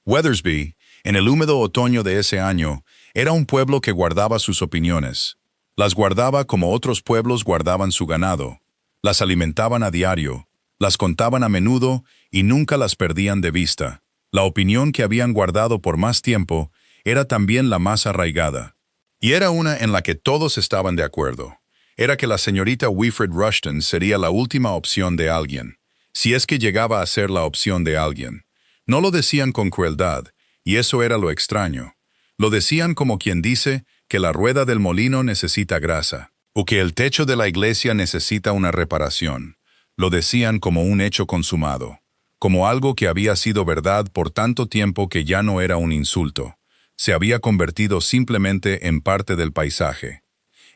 Weathersby, en el húmedo otoño de ese año, era un pueblo que guardaba sus opiniones. Las guardaba como otros pueblos guardaban su ganado. Las alimentaban a diario, las contaban a menudo y nunca las perdían de vista. La opinión que habían guardado por más tiempo era también la más arraigada. Y era una en la que todos estaban de acuerdo. Era que la señorita Winifred Rushton sería la última opción de alguien, si es que llegaba a ser la opción de alguien. No lo decían con crueldad, y eso era lo extraño. Lo decían como quien dice que la rueda del molino necesita grasa, o que el techo de la iglesia necesita una reparación. Lo decían como un hecho consumado, como algo que había sido verdad por tanto tiempo que ya no era un insulto. Se había convertido simplemente en parte del paisaje.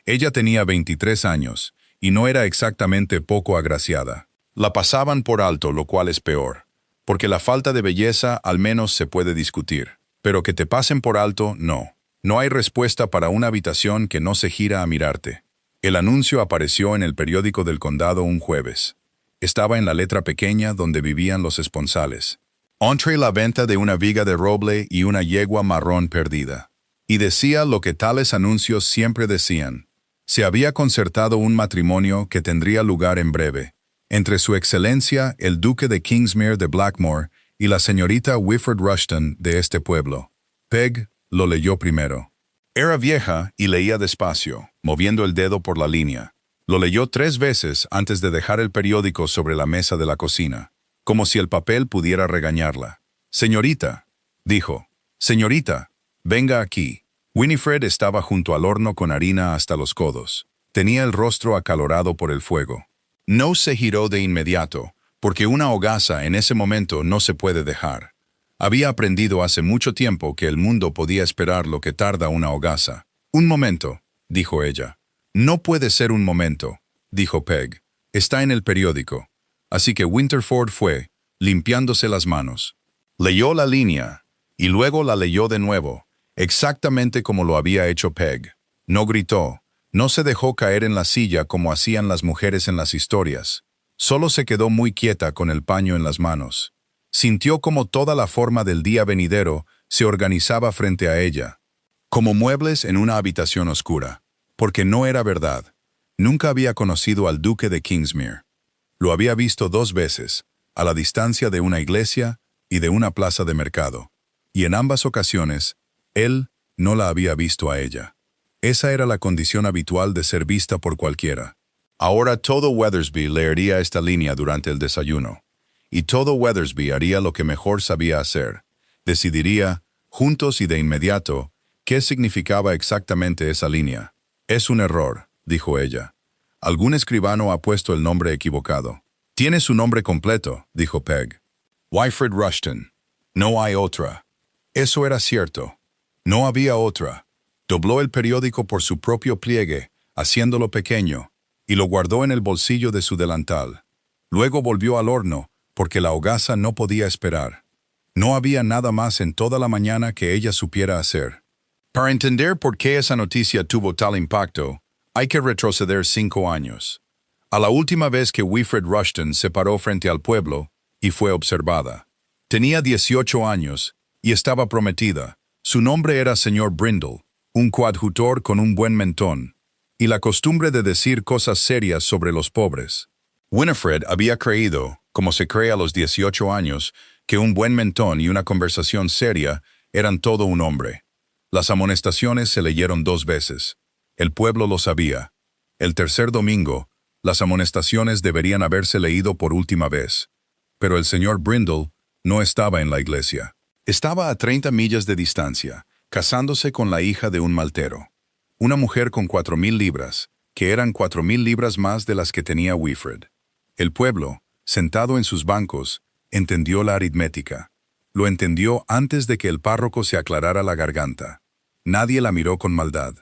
Ella tenía 23 años, y no era exactamente poco agraciada. La pasaban por alto, lo cual es peor, porque la falta de belleza al menos se puede discutir. Pero que te pasen por alto, no. No hay respuesta para una habitación que no se gira a mirarte. El anuncio apareció en el periódico del condado un jueves. Estaba en la letra pequeña donde vivían los esponsales. Entre la venta de una viga de roble y una yegua marrón perdida. Y decía lo que tales anuncios siempre decían. Se había concertado un matrimonio que tendría lugar en breve, entre su excelencia el duque de Kingsmere de Blackmore y la señorita Winifred Rushton de este pueblo. Peg lo leyó primero. Era vieja y leía despacio, moviendo el dedo por la línea. Lo leyó 3 veces antes de dejar el periódico sobre la mesa de la cocina, como si el papel pudiera regañarla. «Señorita», dijo, «señorita, venga aquí». Winifred estaba junto al horno con harina hasta los codos. Tenía el rostro acalorado por el fuego. No se giró de inmediato, porque una hogaza en ese momento no se puede dejar. Había aprendido hace mucho tiempo que el mundo podía esperar lo que tarda una hogaza. «Un momento», dijo ella. «No puede ser un momento», dijo Peg. «Está en el periódico». Así que Winterford fue, limpiándose las manos. Leyó la línea, y luego la leyó de nuevo, exactamente como lo había hecho Peg. No gritó, no se dejó caer en la silla como hacían las mujeres en las historias. Solo se quedó muy quieta con el paño en las manos. Sintió como toda la forma del día venidero se organizaba frente a ella, como muebles en una habitación oscura, porque no era verdad. Nunca había conocido al duque de Kingsmere. Lo había visto 2 veces, a la distancia de una iglesia y de una plaza de mercado, y en ambas ocasiones, él no la había visto a ella. Esa era la condición habitual de ser vista por cualquiera. Ahora todo Weathersby leería esta línea durante el desayuno. Y todo Weathersby haría lo que mejor sabía hacer. Decidiría, juntos y de inmediato, qué significaba exactamente esa línea. «Es un error», dijo ella. «Algún escribano ha puesto el nombre equivocado». «Tiene su nombre completo», dijo Peg. «Winifred Rushton. No hay otra». Eso era cierto. No había otra. Dobló el periódico por su propio pliegue, haciéndolo pequeño, y lo guardó en el bolsillo de su delantal. Luego volvió al horno, porque la hogaza no podía esperar. No había nada más en toda la mañana que ella supiera hacer. Para entender por qué esa noticia tuvo tal impacto, hay que retroceder 5 años. A la última vez que Winifred Rushton se paró frente al pueblo y fue observada. Tenía 18 años y estaba prometida. Su nombre era señor Brindle, un coadjutor con un buen mentón, y la costumbre de decir cosas serias sobre los pobres. Winifred había creído, como se cree a los 18 años, que un buen mentón y una conversación seria eran todo un hombre. Las amonestaciones se leyeron 2 veces. El pueblo lo sabía. El tercer domingo, las amonestaciones deberían haberse leído por última vez. Pero el señor Brindle no estaba en la iglesia. Estaba a 30 millas de distancia, casándose con la hija de un maltero. Una mujer con 4,000 libras, que eran 4,000 libras más de las que tenía Winifred. El pueblo, sentado en sus bancos, entendió la aritmética. Lo entendió antes de que el párroco se aclarara la garganta. Nadie la miró con maldad.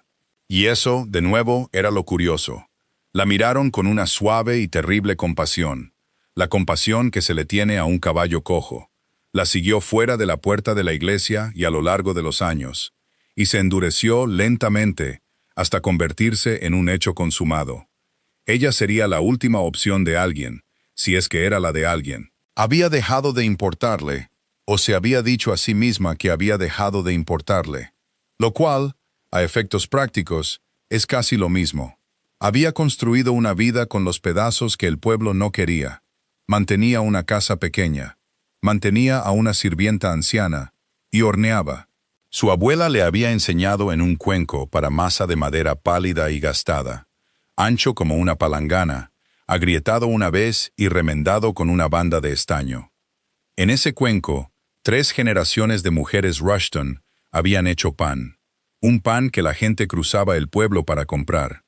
Y eso, de nuevo, era lo curioso. La miraron con una suave y terrible compasión. La compasión que se le tiene a un caballo cojo. La siguió fuera de la puerta de la iglesia y a lo largo de los años, y se endureció lentamente hasta convertirse en un hecho consumado. Ella sería la última opción de alguien, si es que era la de alguien. Había dejado de importarle, o se había dicho a sí misma que había dejado de importarle, lo cual, a efectos prácticos, es casi lo mismo. Había construido una vida con los pedazos que el pueblo no quería. Mantenía una casa pequeña, mantenía a una sirvienta anciana, y horneaba. Su abuela le había enseñado en un cuenco para masa de madera pálida y gastada, ancho como una palangana, agrietado una vez y remendado con una banda de estaño. En ese cuenco, 3 generaciones de mujeres Rushton habían hecho pan, un pan que la gente cruzaba el pueblo para comprar.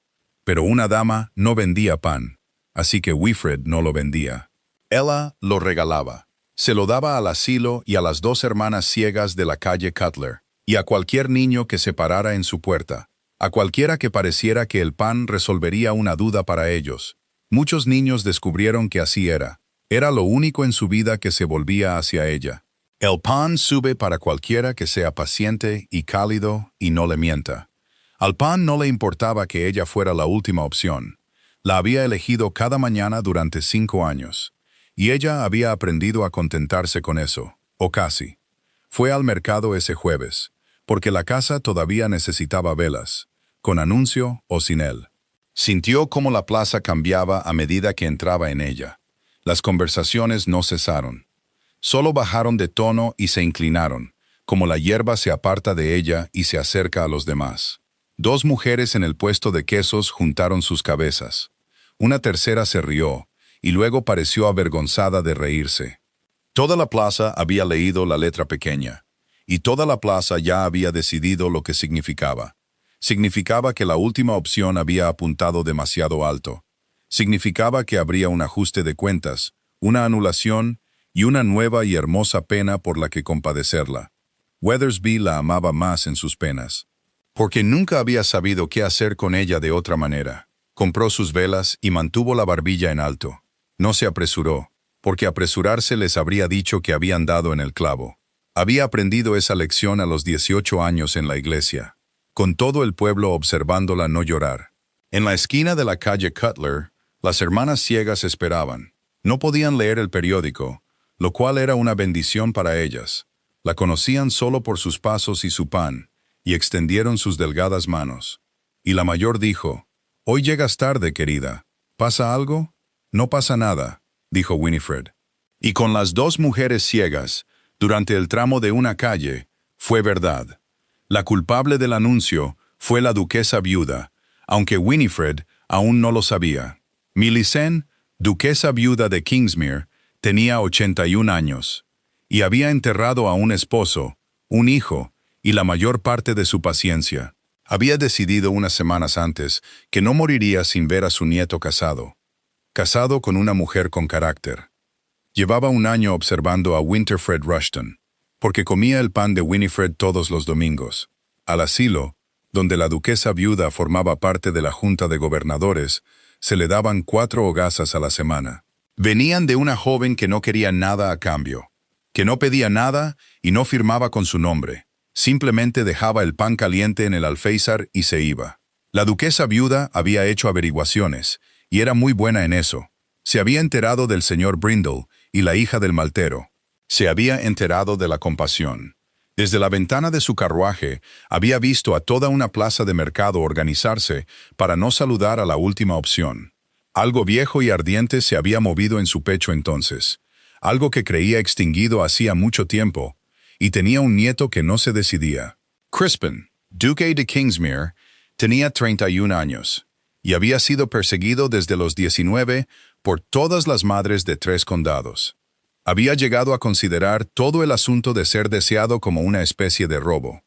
Pero una dama no vendía pan, así que Wilfred no lo vendía. Ella lo regalaba. Se lo daba al asilo y a las 2 hermanas ciegas de la calle Cutler, y a cualquier niño que se parara en su puerta, a cualquiera que pareciera que el pan resolvería una duda para ellos. Muchos niños descubrieron que así era. Era lo único en su vida que se volvía hacia ella. El pan sube para cualquiera que sea paciente y cálido y no le mienta. Al pan no le importaba que ella fuera la última opción. La había elegido cada mañana durante 5 años. Y ella había aprendido a contentarse con eso, o casi. Fue al mercado ese jueves, porque la casa todavía necesitaba velas, con anuncio o sin él. Sintió cómo la plaza cambiaba a medida que entraba en ella. Las conversaciones no cesaron. Solo bajaron de tono y se inclinaron, como la hierba se aparta de ella y se acerca a los demás. 2 mujeres en el puesto de quesos juntaron sus cabezas. Una tercera se rió, y luego pareció avergonzada de reírse. Toda la plaza había leído la letra pequeña, y toda la plaza ya había decidido lo que significaba. Significaba que la última opción había apuntado demasiado alto. Significaba que habría un ajuste de cuentas, una anulación y una nueva y hermosa pena por la que compadecerla. Weathersby la amaba más en sus penas, porque nunca había sabido qué hacer con ella de otra manera. Compró sus velas y mantuvo la barbilla en alto. No se apresuró, porque apresurarse les habría dicho que habían dado en el clavo. Había aprendido esa lección a los 18 años en la iglesia, con todo el pueblo observándola no llorar. En la esquina de la calle Cutler, las hermanas ciegas esperaban. No podían leer el periódico, lo cual era una bendición para ellas. La conocían solo por sus pasos y su pan, y extendieron sus delgadas manos. Y la mayor dijo, «Hoy llegas tarde, querida. ¿Pasa algo?» «No pasa nada», dijo Winifred. Y con las 2 mujeres ciegas, durante el tramo de una calle, fue verdad. La culpable del anuncio fue la duquesa viuda, aunque Winifred aún no lo sabía. Millicent, duquesa viuda de Kingsmere, tenía 81 años, y había enterrado a un esposo, un hijo, y la mayor parte de su paciencia. Había decidido unas semanas antes que no moriría sin ver a su nieto casado con una mujer con carácter. Llevaba un año observando a Winifred Rushton, porque comía el pan de Winifred todos los domingos. Al asilo, donde la duquesa viuda formaba parte de la junta de gobernadores, se le daban 4 hogazas a la semana. Venían de una joven que no quería nada a cambio, que no pedía nada y no firmaba con su nombre. Simplemente dejaba el pan caliente en el alféizar y se iba. La duquesa viuda había hecho averiguaciones, y era muy buena en eso. Se había enterado del señor Brindle y la hija del maltero. Se había enterado de la compasión. Desde la ventana de su carruaje había visto a toda una plaza de mercado organizarse para no saludar a la última opción. Algo viejo y ardiente se había movido en su pecho entonces, algo que creía extinguido hacía mucho tiempo, y tenía un nieto que no se decidía. Crispin, duque de Kingsmere, tenía 31 años. Y había sido perseguido desde los 19 por todas las madres de 3 condados. Había llegado a considerar todo el asunto de ser deseado como una especie de robo.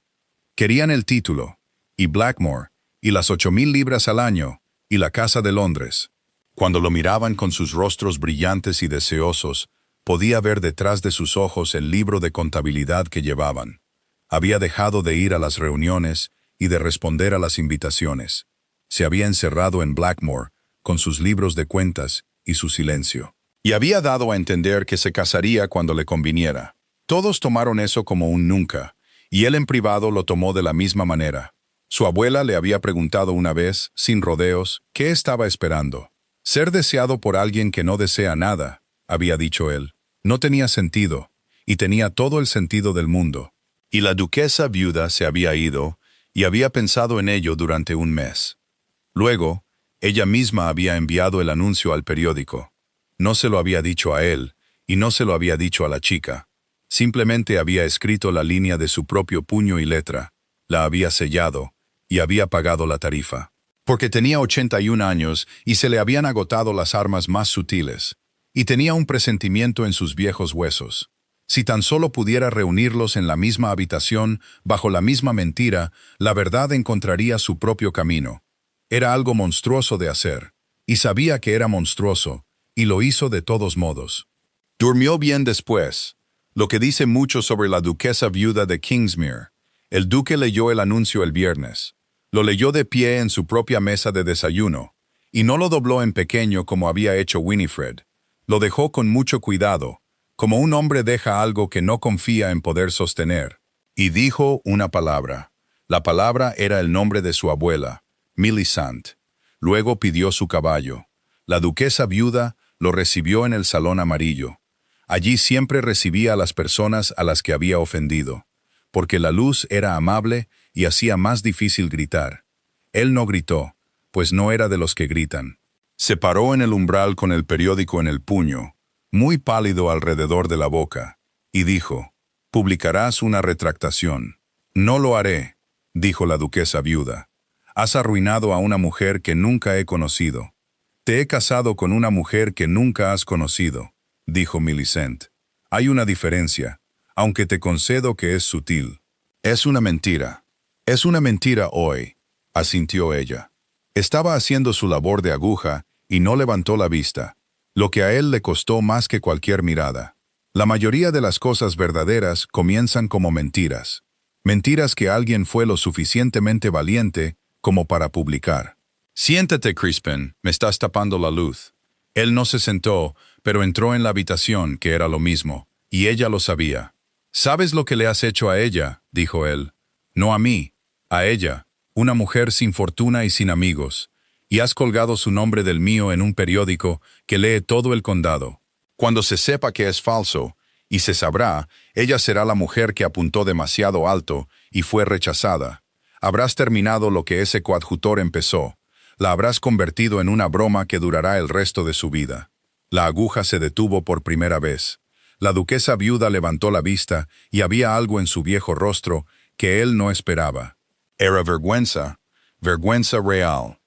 Querían el título, y Blackmore, y las 8,000 libras al año, y la casa de Londres. Cuando lo miraban con sus rostros brillantes y deseosos, podía ver detrás de sus ojos el libro de contabilidad que llevaban. Había dejado de ir a las reuniones y de responder a las invitaciones. Se había encerrado en Blackmore, con sus libros de cuentas y su silencio. Y había dado a entender que se casaría cuando le conviniera. Todos tomaron eso como un nunca, y él en privado lo tomó de la misma manera. Su abuela le había preguntado una vez, sin rodeos, qué estaba esperando. Ser deseado por alguien que no desea nada, había dicho él. No tenía sentido, y tenía todo el sentido del mundo. Y la duquesa viuda se había ido, y había pensado en ello durante un mes. Luego, ella misma había enviado el anuncio al periódico. No se lo había dicho a él, y no se lo había dicho a la chica. Simplemente había escrito la línea de su propio puño y letra, la había sellado, y había pagado la tarifa. Porque tenía 81 años y se le habían agotado las armas más sutiles, y tenía un presentimiento en sus viejos huesos. Si tan solo pudiera reunirlos en la misma habitación, bajo la misma mentira, la verdad encontraría su propio camino. Era algo monstruoso de hacer, y sabía que era monstruoso, y lo hizo de todos modos. Durmió bien después, lo que dice mucho sobre la duquesa viuda de Kingsmere. El duque leyó el anuncio el viernes. Lo leyó de pie en su propia mesa de desayuno, y no lo dobló en pequeño como había hecho Winifred. Lo dejó con mucho cuidado, como un hombre deja algo que no confía en poder sostener. Y dijo una palabra. La palabra era el nombre de su abuela, Millicent. Luego pidió su caballo. La duquesa viuda lo recibió en el salón amarillo. Allí siempre recibía a las personas a las que había ofendido, porque la luz era amable y hacía más difícil gritar. Él no gritó, pues no era de los que gritan. Se paró en el umbral con el periódico en el puño, muy pálido alrededor de la boca, y dijo, «Publicarás una retractación». «No lo haré», dijo la duquesa viuda. «Has arruinado a una mujer que nunca he conocido». «Te he casado con una mujer que nunca has conocido», dijo Millicent. «Hay una diferencia, aunque te concedo que es sutil». «Es una mentira. Es una mentira hoy», asintió ella. Estaba haciendo su labor de aguja y no levantó la vista, lo que a él le costó más que cualquier mirada. La mayoría de las cosas verdaderas comienzan como mentiras. Mentiras que alguien fue lo suficientemente valiente como para publicar. «Siéntate, Crispin, me estás tapando la luz». Él no se sentó, pero entró en la habitación, que era lo mismo, y ella lo sabía. «¿Sabes lo que le has hecho a ella?», dijo él. «No a mí, a ella, una mujer sin fortuna y sin amigos, y has colgado su nombre del mío en un periódico que lee todo el condado. Cuando se sepa que es falso, y se sabrá, ella será la mujer que apuntó demasiado alto y fue rechazada. Habrás terminado lo que ese coadjutor empezó. La habrás convertido en una broma que durará el resto de su vida». La aguja se detuvo por primera vez. La duquesa viuda levantó la vista y había algo en su viejo rostro que él no esperaba. Era vergüenza, vergüenza real.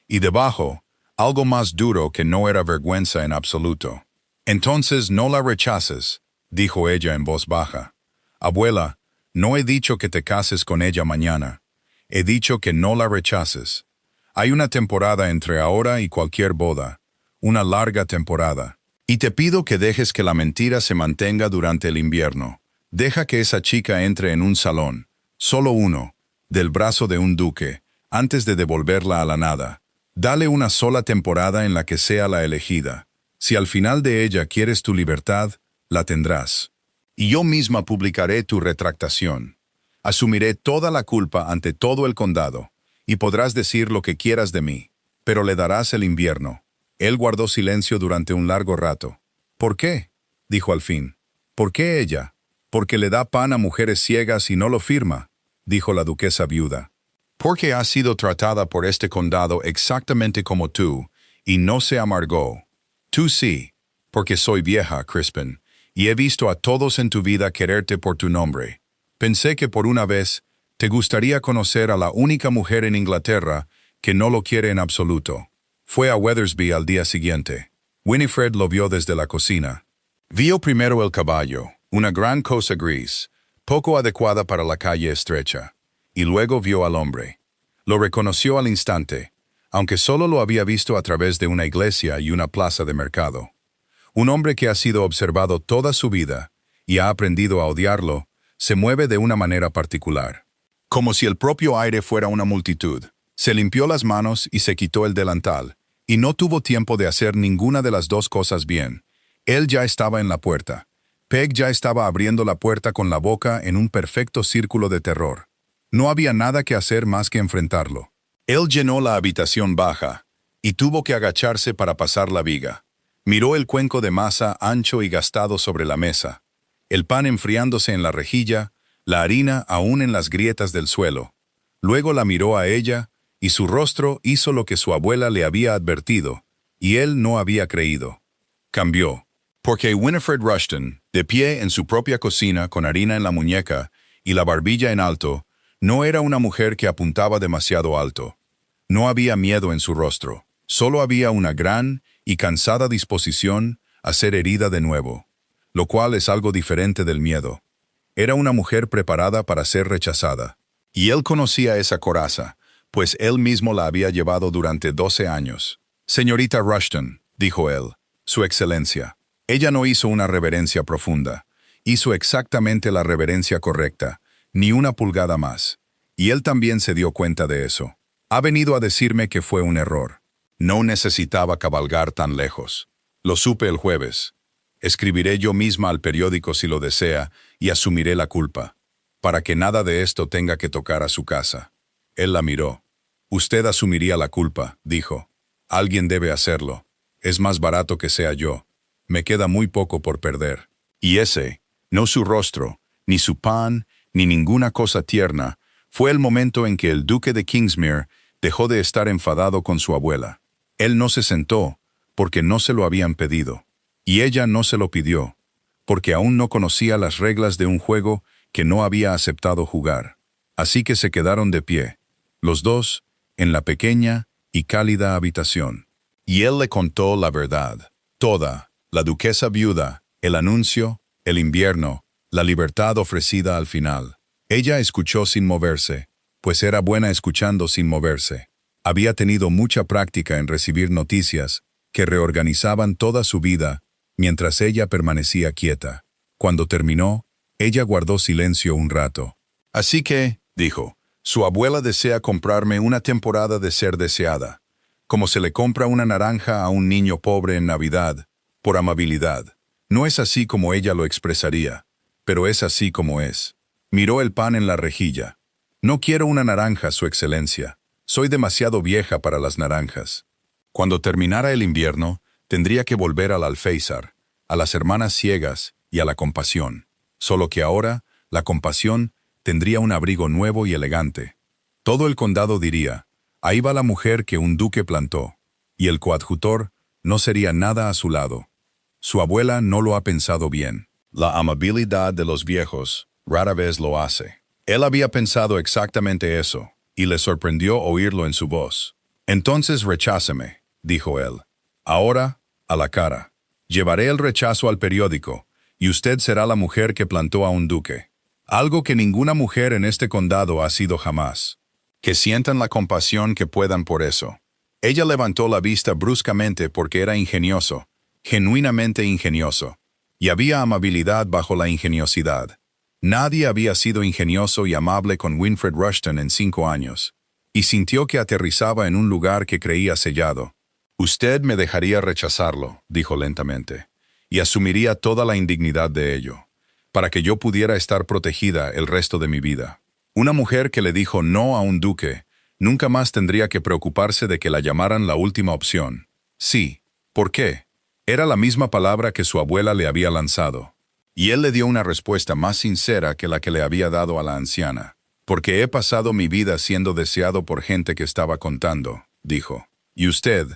Y debajo, algo más duro que no era vergüenza en absoluto. «Entonces no la rechaces», dijo ella en voz baja. «Abuela, no he dicho que te cases con ella mañana. He dicho que no la rechaces. Hay una temporada entre ahora y cualquier boda, una larga temporada. Y te pido que dejes que la mentira se mantenga durante el invierno. Deja que esa chica entre en un salón, solo uno, del brazo de un duque, antes de devolverla a la nada. Dale una sola temporada en la que sea la elegida. Si al final de ella quieres tu libertad, la tendrás. Y yo misma publicaré tu retractación. Asumiré toda la culpa ante todo el condado, y podrás decir lo que quieras de mí, pero le darás el invierno». Él guardó silencio durante un largo rato. «¿Por qué?», dijo al fin. «¿Por qué ella?». «Porque le da pan a mujeres ciegas y no lo firma», dijo la duquesa viuda. «Porque ha sido tratada por este condado exactamente como tú, y no se amargó. Tú sí, porque soy vieja, Crispin, y he visto a todos en tu vida quererte por tu nombre. Pensé que por una vez te gustaría conocer a la única mujer en Inglaterra que no lo quiere en absoluto». Fue a Weathersby al día siguiente. Winifred lo vio desde la cocina. Vio primero el caballo, una gran cosa gris, poco adecuada para la calle estrecha, y luego vio al hombre. Lo reconoció al instante, aunque solo lo había visto a través de una iglesia y una plaza de mercado. Un hombre que ha sido observado toda su vida y ha aprendido a odiarlo, se mueve de una manera particular. Como si el propio aire fuera una multitud. Se limpió las manos y se quitó el delantal, y no tuvo tiempo de hacer ninguna de las dos cosas bien. Él ya estaba en la puerta. Peg ya estaba abriendo la puerta con la boca en un perfecto círculo de terror. No había nada que hacer más que enfrentarlo. Él llenó la habitación baja, y tuvo que agacharse para pasar la viga. Miró el cuenco de masa ancho y gastado sobre la mesa. el pan enfriándose en la rejilla, la harina aún en las grietas del suelo. Luego la miró a ella, y su rostro hizo lo que su abuela le había advertido, y él no había creído. Cambió. Porque Winifred Rushton, de pie en su propia cocina con harina en la muñeca y la barbilla en alto, no era una mujer que apuntaba demasiado alto. No había miedo en su rostro, solo había una gran y cansada disposición a ser herida de nuevo, lo cual es algo diferente del miedo. Era una mujer preparada para ser rechazada. Y él conocía esa coraza, pues él mismo la había llevado durante 12 años. Señorita Rushton, dijo él, Su Excelencia. Ella no hizo una reverencia profunda, hizo exactamente la reverencia correcta, ni una pulgada más. Y él también se dio cuenta de eso. Ha venido a decirme que fue un error. No necesitaba cabalgar tan lejos. Lo supe el jueves. Escribiré yo misma al periódico si lo desea y asumiré la culpa, para que nada de esto tenga que tocar a su casa. Él la miró. Usted asumiría la culpa, dijo. Alguien debe hacerlo. Es más barato que sea yo. Me queda muy poco por perder. Y ese, no su rostro, ni su pan, ni ninguna cosa tierna, fue el momento en que el duque de Kingsmere dejó de estar enfadado con su abuela. Él no se sentó, porque no se lo habían pedido. Y ella no se lo pidió, porque aún no conocía las reglas de un juego que no había aceptado jugar. Así que se quedaron de pie, los dos, en la pequeña y cálida habitación. Y él le contó la verdad, toda, la duquesa viuda, el anuncio, el invierno, la libertad ofrecida al final. Ella escuchó sin moverse, pues era buena escuchando sin moverse. Había tenido mucha práctica en recibir noticias que reorganizaban toda su vida mientras ella permanecía quieta. Cuando terminó, ella guardó silencio un rato. Así que, dijo, su abuela desea comprarme una temporada de ser deseada, como se le compra una naranja a un niño pobre en Navidad, por amabilidad. No es así como ella lo expresaría, pero es así como es. Miró el pan en la rejilla. No quiero una naranja, Su Excelencia. Soy demasiado vieja para las naranjas. Cuando terminara el invierno, tendría que volver al alféizar, a las hermanas ciegas y a la compasión. Solo que ahora, la compasión tendría un abrigo nuevo y elegante. Todo el condado diría, ahí va la mujer que un duque plantó, y el coadjutor no sería nada a su lado. Su abuela no lo ha pensado bien. La amabilidad de los viejos rara vez lo hace. Él había pensado exactamente eso, y le sorprendió oírlo en su voz. Entonces recházame, dijo él. Ahora, a la cara. Llevaré el rechazo al periódico, y usted será la mujer que plantó a un duque. Algo que ninguna mujer en este condado ha sido jamás. Que sientan la compasión que puedan por eso. Ella levantó la vista bruscamente porque era ingenioso, genuinamente ingenioso. Y había amabilidad bajo la ingeniosidad. Nadie había sido ingenioso y amable con Winifred Rushton en 5 años. Y sintió que aterrizaba en un lugar que creía sellado. Usted me dejaría rechazarlo, dijo lentamente, y asumiría toda la indignidad de ello, para que yo pudiera estar protegida el resto de mi vida. Una mujer que le dijo no a un duque nunca más tendría que preocuparse de que la llamaran la última opción. Sí. ¿Por qué? Era la misma palabra que su abuela le había lanzado. Y él le dio una respuesta más sincera que la que le había dado a la anciana. Porque he pasado mi vida siendo deseado por gente que estaba contando, dijo. Y usted,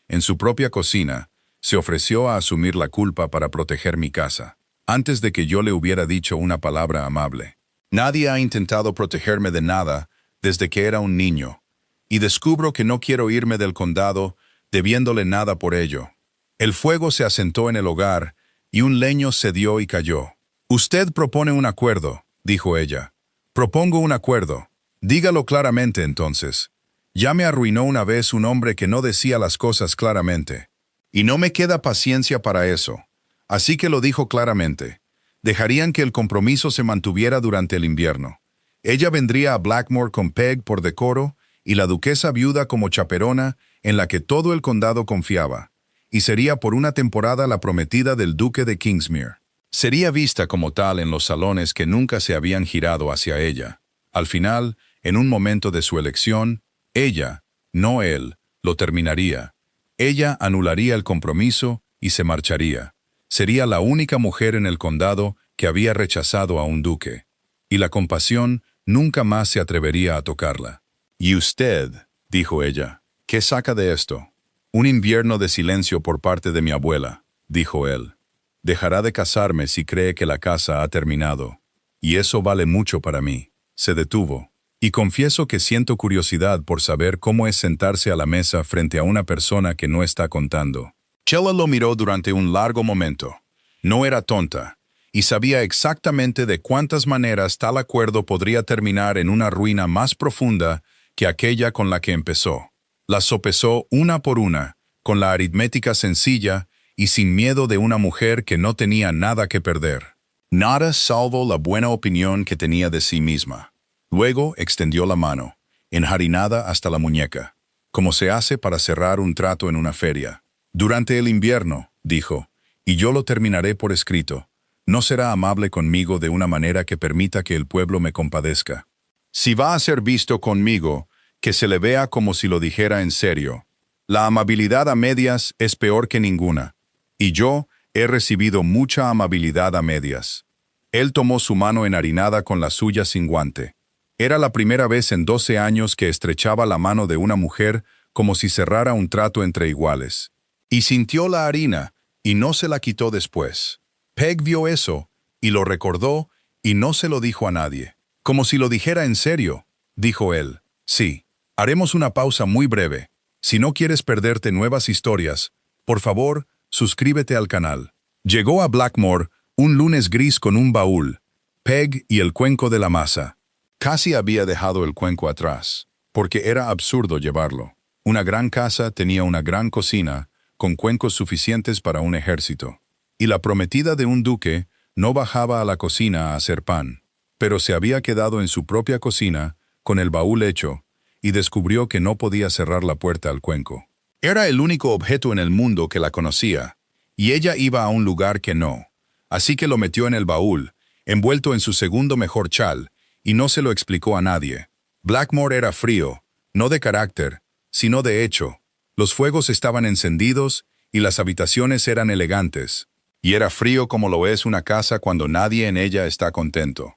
en su propia cocina, se ofreció a asumir la culpa para proteger mi casa, antes de que yo le hubiera dicho una palabra amable. Nadie ha intentado protegerme de nada desde que era un niño, y descubro que no quiero irme del condado debiéndole nada por ello. El fuego se asentó en el hogar, y un leño cedió y cayó. Usted propone un acuerdo, dijo ella. Propongo un acuerdo. Dígalo claramente entonces. Ya me arruinó una vez un hombre que no decía las cosas claramente. Y no me queda paciencia para eso. Así que lo dijo claramente. Dejarían que el compromiso se mantuviera durante el invierno. Ella vendría a Blackmore con Peg por decoro y la duquesa viuda como chaperona en la que todo el condado confiaba, y sería por una temporada la prometida del duque de Kingsmere. Sería vista como tal en los salones que nunca se habían girado hacia ella. Al final, en un momento de su elección, ella, no él, lo terminaría. Ella anularía el compromiso y se marcharía. Sería la única mujer en el condado que había rechazado a un duque, y la compasión nunca más se atrevería a tocarla. «¿Y usted?», dijo ella, «¿qué saca de esto?» «Un invierno de silencio por parte de mi abuela», dijo él. «Dejará de casarme si cree que la casa ha terminado. Y eso vale mucho para mí». Se detuvo. «Y confieso que siento curiosidad por saber cómo es sentarse a la mesa frente a una persona que no está contando». Chela lo miró durante un largo momento. No era tonta, y sabía exactamente de cuántas maneras tal acuerdo podría terminar en una ruina más profunda que aquella con la que empezó. Las sopesó una por una, con la aritmética sencilla y sin miedo de una mujer que no tenía nada que perder. Nada salvo la buena opinión que tenía de sí misma. Luego extendió la mano, enjarinada hasta la muñeca, como se hace para cerrar un trato en una feria. «Durante el invierno», dijo, «y yo lo terminaré por escrito. No será amable conmigo de una manera que permita que el pueblo me compadezca. Si va a ser visto conmigo, que se le vea como si lo dijera en serio. La amabilidad a medias es peor que ninguna, y yo he recibido mucha amabilidad a medias». Él tomó su mano enharinada con la suya sin guante. Era la primera vez en 12 años que estrechaba la mano de una mujer como si cerrara un trato entre iguales. Y sintió la harina, y no se la quitó después. Peg vio eso, y lo recordó, y no se lo dijo a nadie. «Como si lo dijera en serio», dijo él. «Sí, haremos una pausa muy breve. Si no quieres perderte nuevas historias, por favor, suscríbete al canal». Llegó a Blackmore un lunes gris con un baúl, Peg y el cuenco de la masa. Casi había dejado el cuenco atrás, porque era absurdo llevarlo. Una gran casa tenía una gran cocina, con cuencos suficientes para un ejército. Y la prometida de un duque no bajaba a la cocina a hacer pan, pero se había quedado en su propia cocina, con el baúl hecho, y descubrió que no podía cerrar la puerta al cuenco. Era el único objeto en el mundo que la conocía, y ella iba a un lugar que no. Así que lo metió en el baúl, envuelto en su segundo mejor chal, y no se lo explicó a nadie. Blackmore era frío, no de carácter, sino de hecho. Los fuegos estaban encendidos y las habitaciones eran elegantes. Y era frío como lo es una casa cuando nadie en ella está contento.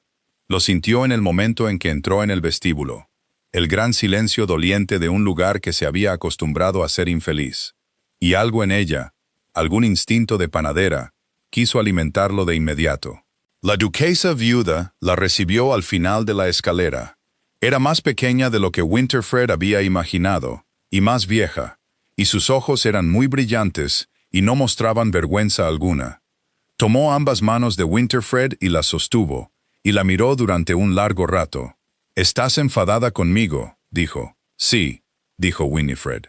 Lo sintió en el momento en que entró en el vestíbulo. El gran silencio doliente de un lugar que se había acostumbrado a ser infeliz. Y algo en ella, algún instinto de panadera, quiso alimentarlo de inmediato. La duquesa viuda la recibió al final de la escalera. Era más pequeña de lo que Winterfred había imaginado, y más vieja, y sus ojos eran muy brillantes y no mostraban vergüenza alguna. Tomó ambas manos de Winterfred y las sostuvo, y la miró durante un largo rato. «¿Estás enfadada conmigo?», dijo. «Sí», dijo Winifred.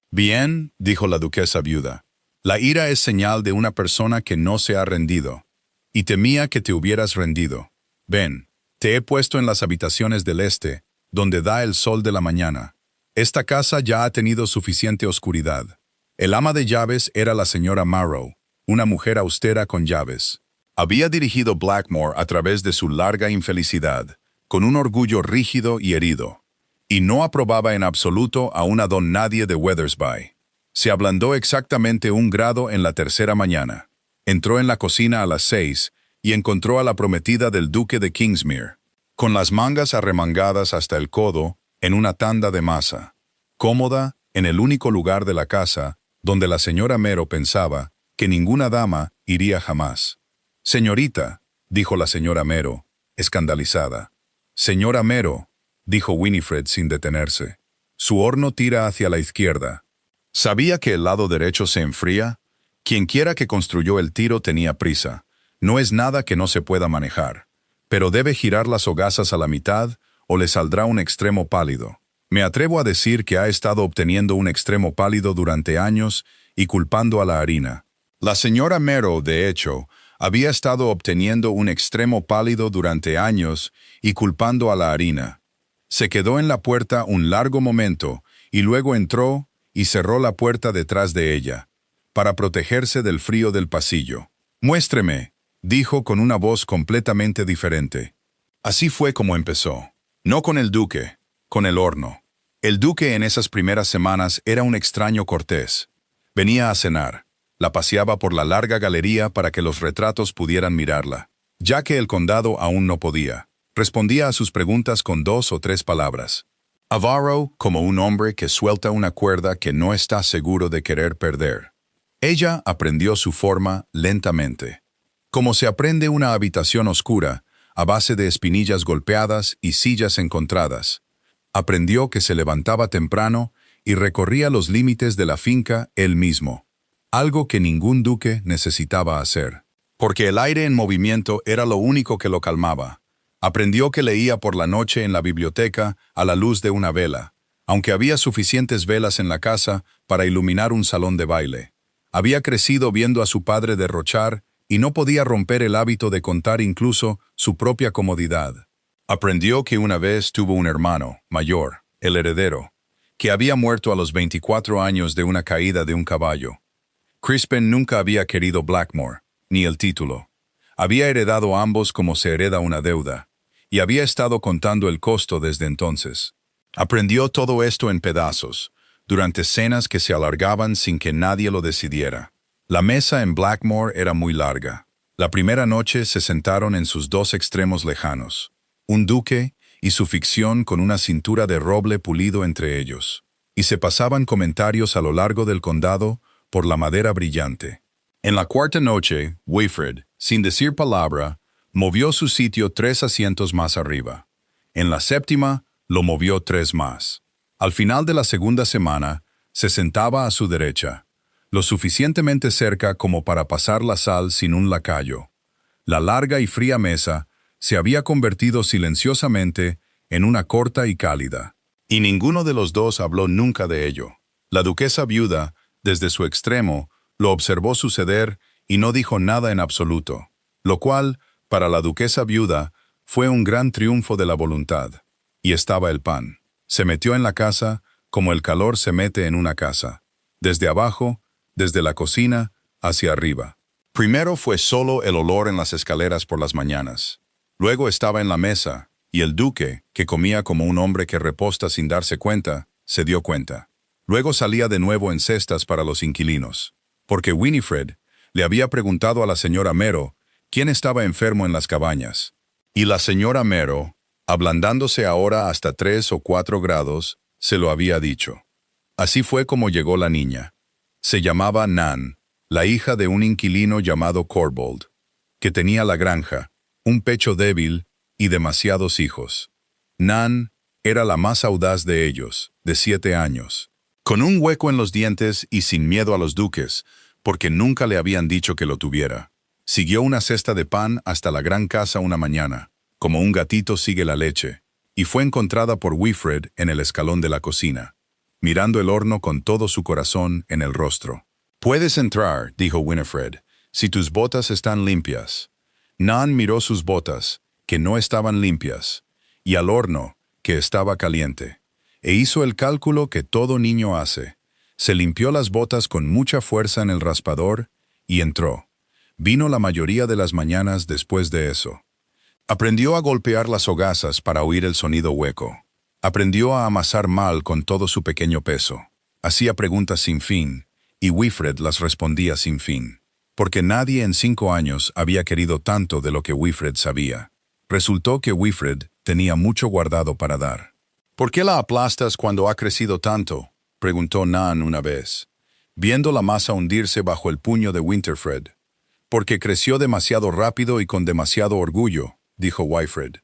«Bien», dijo la duquesa viuda. «La ira es señal de una persona que no se ha rendido. Y temía que te hubieras rendido. Ven, te he puesto en las habitaciones del este, donde da el sol de la mañana. Esta casa ya ha tenido suficiente oscuridad». El ama de llaves era la señora Marrow, una mujer austera con llaves. Había dirigido Blackmore a través de su larga infelicidad, con un orgullo rígido y herido, y no aprobaba en absoluto a una don nadie de Weathersby. Se ablandó exactamente 1 grado en la tercera mañana. Entró en la cocina a las 6 y encontró a la prometida del duque de Kingsmere, con las mangas arremangadas hasta el codo, en una tanda de masa, cómoda en el único lugar de la casa donde la señora Mero pensaba que ninguna dama iría jamás. «Señorita», dijo la señora Mero, escandalizada. «Señora Mero», dijo Winifred sin detenerse. «Su horno tira hacia la izquierda». ¿Sabía que el lado derecho se enfría? Quienquiera que construyó el tiro tenía prisa. No es nada que no se pueda manejar. Pero debe girar las hogazas a la mitad o le saldrá un extremo pálido. Me atrevo a decir que ha estado obteniendo un extremo pálido durante años y culpando a la harina. La señora Mero, de hecho, había estado obteniendo un extremo pálido durante años y culpando a la harina. Se quedó en la puerta un largo momento y luego entró y cerró la puerta detrás de ella, para protegerse del frío del pasillo. «Muéstreme», dijo con una voz completamente diferente. Así fue como empezó. No con el duque, con el horno. El duque en esas primeras semanas era un extraño cortés. Venía a cenar. La paseaba por la larga galería para que los retratos pudieran mirarla. ya que el condado aún no podía. Respondía a sus preguntas con 2 o 3 palabras. Avaro, como un hombre que suelta una cuerda que no está seguro de querer perder. Ella aprendió su forma lentamente. Como se aprende una habitación oscura, a base de espinillas golpeadas y sillas encontradas. Aprendió que se levantaba temprano y recorría los límites de la finca él mismo. Algo que ningún duque necesitaba hacer. Porque el aire en movimiento era lo único que lo calmaba. Aprendió que leía por la noche en la biblioteca a la luz de una vela, aunque había suficientes velas en la casa para iluminar un salón de baile. Había crecido viendo a su padre derrochar y no podía romper el hábito de contar incluso su propia comodidad. Aprendió que una vez tuvo un hermano, mayor, el heredero, que había muerto a los 24 años de una caída de un caballo. Crispin nunca había querido Blackmore, ni el título. Había heredado ambos como se hereda una deuda, y había estado contando el costo desde entonces. Aprendió todo esto en pedazos, durante cenas que se alargaban sin que nadie lo decidiera. La mesa en Blackmore era muy larga. La primera noche se sentaron en sus 2 extremos lejanos, un duque y su ficción con una cintura de roble pulido entre ellos, y se pasaban comentarios a lo largo del condado por la madera brillante. En la cuarta noche, Wilfred, sin decir palabra, movió su sitio 3 asientos más arriba. En la séptima, lo movió 3 más. Al final de la segunda semana, se sentaba a su derecha, lo suficientemente cerca como para pasar la sal sin un lacayo. La larga y fría mesa se había convertido silenciosamente en una corta y cálida. Y ninguno de los dos habló nunca de ello. La duquesa viuda, desde su extremo, lo observó suceder y no dijo nada en absoluto, lo cual, para la duquesa viuda, fue un gran triunfo de la voluntad. Y estaba el pan. Se metió en la casa como el calor se mete en una casa. Desde abajo, desde la cocina, hacia arriba. Primero fue solo el olor en las escaleras por las mañanas. Luego estaba en la mesa, y el duque, que comía como un hombre que reposta sin darse cuenta, se dio cuenta. Luego salía de nuevo en cestas para los inquilinos. Porque Winifred le había preguntado a la señora Mero quién estaba enfermo en las cabañas. Y la señora Mero, ablandándose ahora hasta 3 o 4 grados, se lo había dicho. Así fue como llegó la niña. Se llamaba Nan, la hija de un inquilino llamado Corbould, que tenía la granja, un pecho débil y demasiados hijos. Nan era la más audaz de ellos, de 7 años. Con un hueco en los dientes y sin miedo a los duques, porque nunca le habían dicho que lo tuviera. Siguió una cesta de pan hasta la gran casa una mañana, como un gatito sigue la leche, y fue encontrada por Wilfred en el escalón de la cocina, mirando el horno con todo su corazón en el rostro. «Puedes entrar», dijo Winifred, «si tus botas están limpias». Nan miró sus botas, que no estaban limpias, y al horno, que estaba caliente, e hizo el cálculo que todo niño hace. Se limpió las botas con mucha fuerza en el raspador y entró. Vino la mayoría de las mañanas después de eso. Aprendió a golpear las hogazas para oír el sonido hueco. Aprendió a amasar mal con todo su pequeño peso. Hacía preguntas sin fin, y Wilfred las respondía sin fin. Porque nadie en 5 años había querido tanto de lo que Wilfred sabía. Resultó que Wilfred tenía mucho guardado para dar. «¿Por qué la aplastas cuando ha crecido tanto?», preguntó Nan una vez, viendo la masa hundirse bajo el puño de Winifred. «Porque creció demasiado rápido y con demasiado orgullo», dijo Wilfred.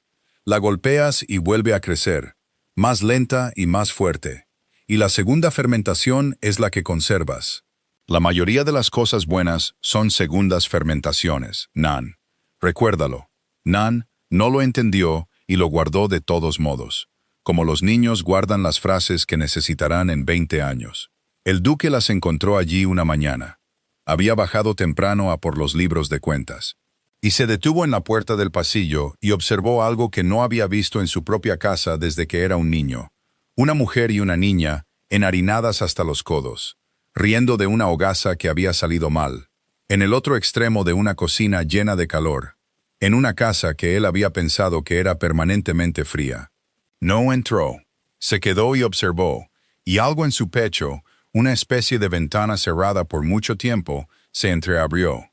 «La golpeas y vuelve a crecer, más lenta y más fuerte. Y la segunda fermentación es la que conservas. La mayoría de las cosas buenas son segundas fermentaciones, Nan. Recuérdalo». Nan no lo entendió y lo guardó de todos modos, como los niños guardan las frases que necesitarán en 20 años. El duque las encontró allí una mañana. Había bajado temprano a por los libros de cuentas. Y se detuvo en la puerta del pasillo y observó algo que no había visto en su propia casa desde que era un niño. Una mujer y una niña, enharinadas hasta los codos, riendo de una hogaza que había salido mal, en el otro extremo de una cocina llena de calor, en una casa que él había pensado que era permanentemente fría. No entró. Se quedó y observó, y algo en su pecho, una especie de ventana cerrada por mucho tiempo, se entreabrió.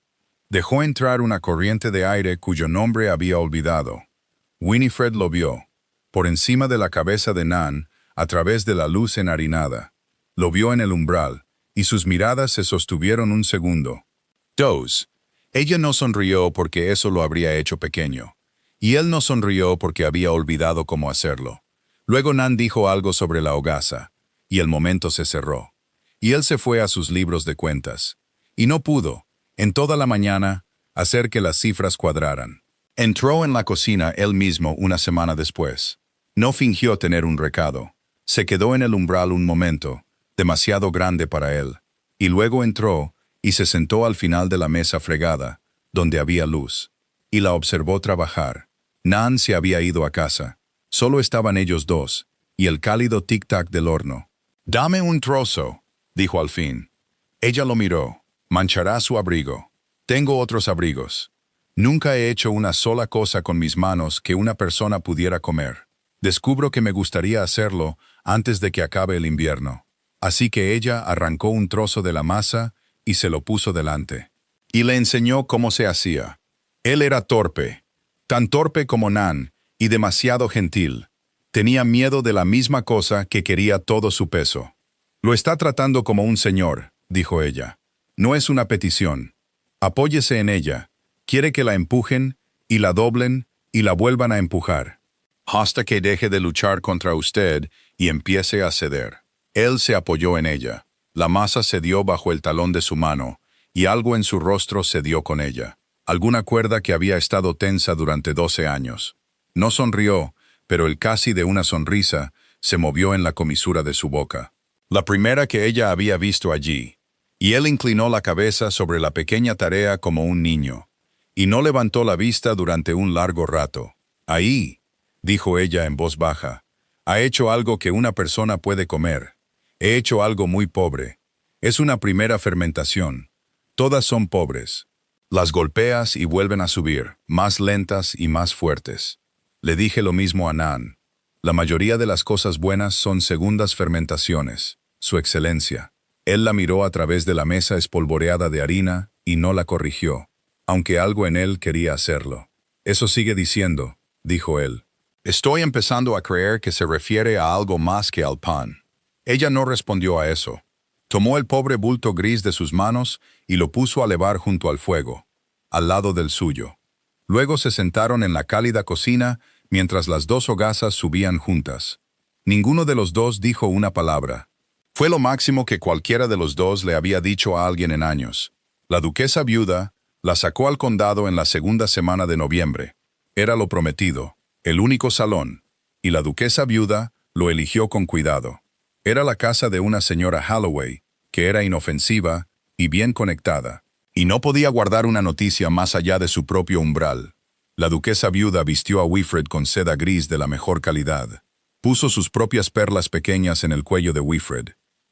Dejó entrar una corriente de aire cuyo nombre había olvidado. Winifred lo vio, por encima de la cabeza de Nan, a través de la luz enharinada. Lo vio en el umbral, y sus miradas se sostuvieron un segundo. Dos. Ella no sonrió porque eso lo habría hecho pequeño, y él no sonrió porque había olvidado cómo hacerlo. Luego Nan dijo algo sobre la hogaza, y el momento se cerró. Y él se fue a sus libros de cuentas. Y no pudo, en toda la mañana, hacer que las cifras cuadraran. Entró en la cocina él mismo una semana después. No fingió tener un recado. Se quedó en el umbral un momento, demasiado grande para él, y luego entró y se sentó al final de la mesa fregada, donde había luz, y la observó trabajar. Nan se había ido a casa. Solo estaban ellos dos, y el cálido tic-tac del horno. «Dame un trozo», dijo al fin. Ella lo miró. «Manchará su abrigo. Tengo otros abrigos. Nunca he hecho una sola cosa con mis manos que una persona pudiera comer. Descubro que me gustaría hacerlo antes de que acabe el invierno». Así que ella arrancó un trozo de la masa y se lo puso delante. Y le enseñó cómo se hacía. Él era torpe, tan torpe como Nan, y demasiado gentil. Tenía miedo de la misma cosa que quería todo su peso. «Lo está tratando como un señor», dijo ella. «No es una petición. Apóyese en ella. Quiere que la empujen, y la doblen, y la vuelvan a empujar. Hasta que deje de luchar contra usted y empiece a ceder». Él se apoyó en ella. La masa cedió bajo el talón de su mano, y algo en su rostro cedió con ella. Alguna cuerda que había estado tensa durante 12 años. No sonrió, pero el casi de una sonrisa se movió en la comisura de su boca. La primera que ella había visto allí. Y él inclinó la cabeza sobre la pequeña tarea como un niño. Y no levantó la vista durante un largo rato. «Ahí», dijo ella en voz baja, «ha hecho algo que una persona puede comer. He hecho algo muy pobre. Es una primera fermentación. Todas son pobres. Las golpeas y vuelven a subir, más lentas y más fuertes». Le dije lo mismo a Nan. La mayoría de las cosas buenas son segundas fermentaciones, su excelencia. Él la miró a través de la mesa espolvoreada de harina y no la corrigió, aunque algo en él quería hacerlo. «Eso sigue diciendo», dijo él. «Estoy empezando a creer que se refiere a algo más que al pan». Ella no respondió a eso. Tomó el pobre bulto gris de sus manos y lo puso a levar junto al fuego, al lado del suyo. Luego se sentaron en la cálida cocina mientras las dos hogazas subían juntas. Ninguno de los dos dijo una palabra. Fue lo máximo que cualquiera de los dos le había dicho a alguien en años. La duquesa viuda la sacó al condado en la segunda semana de noviembre. Era lo prometido, el único salón, y la duquesa viuda lo eligió con cuidado. Era la casa de una señora Holloway, que era inofensiva y bien conectada, y no podía guardar una noticia más allá de su propio umbral. La duquesa viuda vistió a Winifred con seda gris de la mejor calidad. Puso sus propias perlas pequeñas en el cuello de Winifred,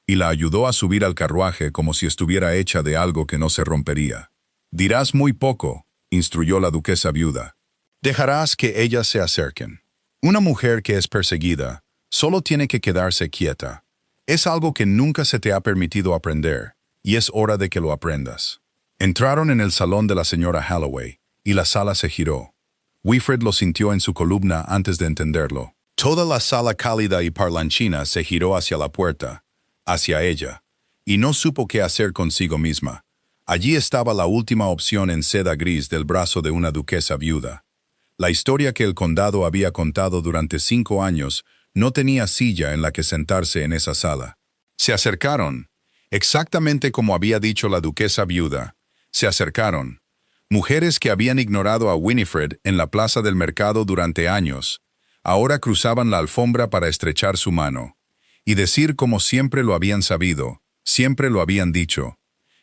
y la ayudó a subir al carruaje como si estuviera hecha de algo que no se rompería. «Dirás muy poco», instruyó la duquesa viuda. «Dejarás que ellas se acerquen. Una mujer que es perseguida solo tiene que quedarse quieta. Es algo que nunca se te ha permitido aprender, y es hora de que lo aprendas». Entraron en el salón de la señora Holloway, y la sala se giró. Winifred lo sintió en su columna antes de entenderlo. Toda la sala cálida y parlanchina se giró hacia la puerta, hacia ella, y no supo qué hacer consigo misma. Allí estaba la última opción en seda gris del brazo de una duquesa viuda. La historia que el condado había contado durante 5 años no tenía silla en la que sentarse en esa sala. Se acercaron, exactamente como había dicho la duquesa viuda. Se acercaron, mujeres que habían ignorado a Winifred en la plaza del mercado durante años, ahora cruzaban la alfombra para estrechar su mano, y decir como siempre lo habían sabido, siempre lo habían dicho.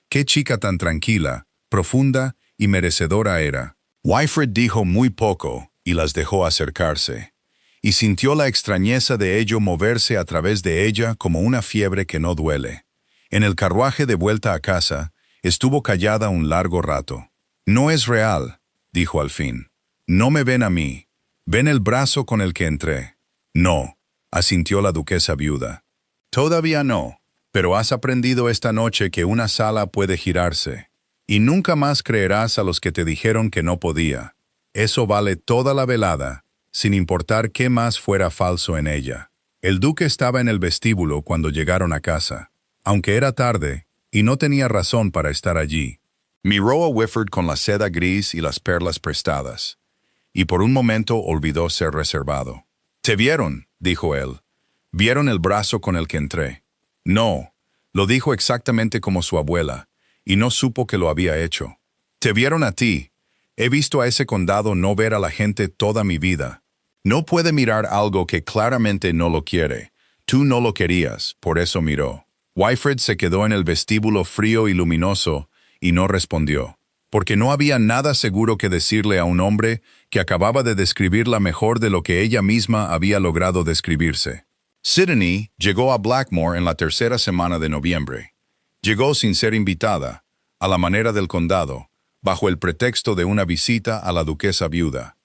Qué chica tan tranquila, profunda y merecedora era. Winifred dijo muy poco y las dejó acercarse, y sintió la extrañeza de ello moverse a través de ella como una fiebre que no duele. En el carruaje de vuelta a casa, estuvo callada un largo rato. «No es real», dijo al fin. «No me ven a mí. Ven el brazo con el que entré». «No», asintió la duquesa viuda. «Todavía no, pero has aprendido esta noche que una sala puede girarse. Y nunca más creerás a los que te dijeron que no podía. Eso vale toda la velada, sin importar qué más fuera falso en ella. El duque estaba en el vestíbulo cuando llegaron a casa, aunque era tarde, y no tenía razón para estar allí. Miró a Whifford con la seda gris y las perlas prestadas, y por un momento olvidó ser reservado. «¿Te vieron?», dijo él. «¿Vieron el brazo con el que entré?». «No», lo dijo exactamente como su abuela, y no supo que lo había hecho. «Te vieron a ti. He visto a ese condado no ver a la gente toda mi vida. No puede mirar algo que claramente no lo quiere. Tú no lo querías, por eso miró». Wyfred se quedó en el vestíbulo frío y luminoso y no respondió, porque no había nada seguro que decirle a un hombre que acababa de describirla mejor de lo que ella misma había logrado describirse. Sidonie llegó a Blackmore en la tercera semana de noviembre. Llegó sin ser invitada, a la manera del condado, bajo el pretexto de una visita a la duquesa viuda.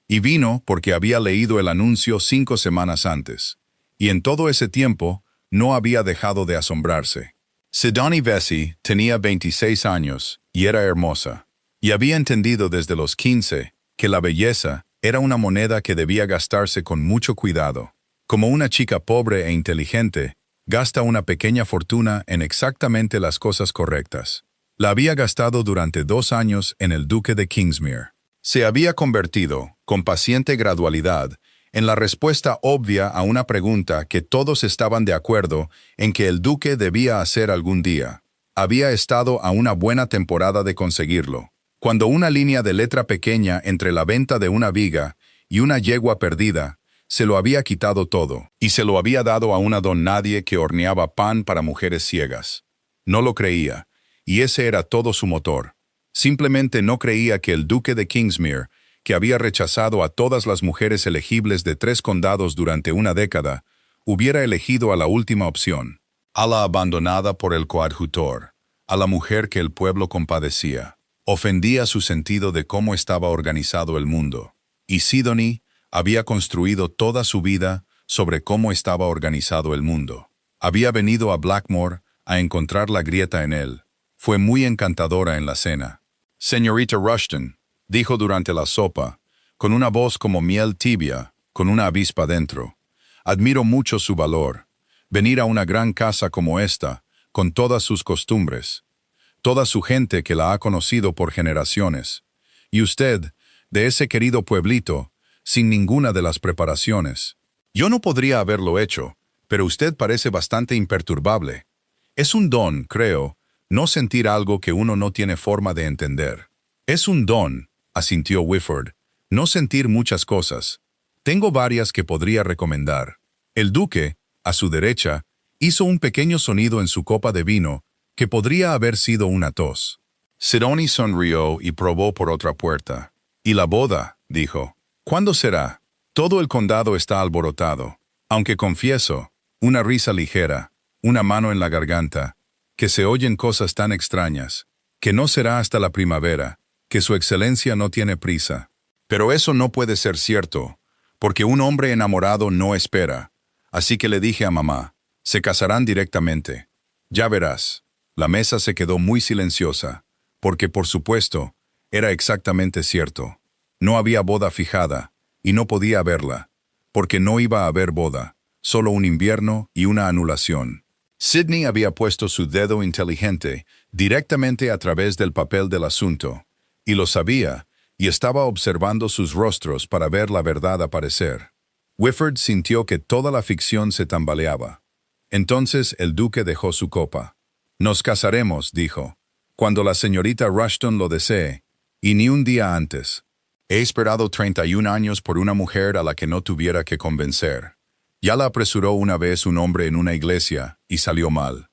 Y vino porque había leído el anuncio 5 semanas antes, y en todo ese tiempo no había dejado de asombrarse. Sidonie Vesey tenía 26 años y era hermosa, y había entendido desde los 15 que la belleza era una moneda que debía gastarse con mucho cuidado. Como una chica pobre e inteligente, gasta una pequeña fortuna en exactamente las cosas correctas. La había gastado durante 2 años en el duque de Kingsmere. Se había convertido, con paciente gradualidad, en la respuesta obvia a una pregunta que todos estaban de acuerdo en que el duque debía hacer algún día. Había estado a una buena temporada de conseguirlo, cuando una línea de letra pequeña entre la venta de una viga y una yegua perdida se lo había quitado todo, y se lo había dado a una don nadie que horneaba pan para mujeres ciegas. No lo creía, y ese era todo su motor. Simplemente no creía que el duque de Kingsmere, que había rechazado a todas las mujeres elegibles de 3 condados durante una década, hubiera elegido a la última opción, a la abandonada por el coadjutor, a la mujer que el pueblo compadecía. Ofendía su sentido de cómo estaba organizado el mundo, y Sidonie había construido toda su vida sobre cómo estaba organizado el mundo. Había venido a Blackmore a encontrar la grieta en él. Fue muy encantadora en la cena. «Señorita Rushton», dijo durante la sopa, con una voz como miel tibia, con una avispa dentro. «Admiro mucho su valor. Venir a una gran casa como esta, con todas sus costumbres, toda su gente que la ha conocido por generaciones, y usted, de ese querido pueblito, sin ninguna de las preparaciones. Yo no podría haberlo hecho, pero usted parece bastante imperturbable. Es un don, creo, no sentir algo que uno no tiene forma de entender». «Es un don», asintió Whifford, «no sentir muchas cosas. Tengo varias que podría recomendar». El duque, a su derecha, hizo un pequeño sonido en su copa de vino que podría haber sido una tos. Sidonie sonrió y probó por otra puerta. «¿Y la boda?», dijo. «¿Cuándo será? Todo el condado está alborotado. Aunque confieso, una risa ligera, una mano en la garganta, que se oyen cosas tan extrañas, que no será hasta la primavera, que su excelencia no tiene prisa». Pero eso no puede ser cierto, porque un hombre enamorado no espera. Así que le dije a mamá, se casarán directamente. Ya verás. La mesa se quedó muy silenciosa, porque por supuesto, era exactamente cierto. No había boda fijada, y no podía haberla, porque no iba a haber boda, solo un invierno y una anulación. Sidney había puesto su dedo inteligente directamente a través del papel del asunto, y lo sabía, y estaba observando sus rostros para ver la verdad aparecer. Whifford sintió que toda la ficción se tambaleaba. Entonces el duque dejó su copa. «Nos casaremos», dijo, «cuando la señorita Rushton lo desee, y ni un día antes. He esperado 31 años por una mujer a la que no tuviera que convencer. Ya la apresuró una vez un hombre en una iglesia, y salió mal.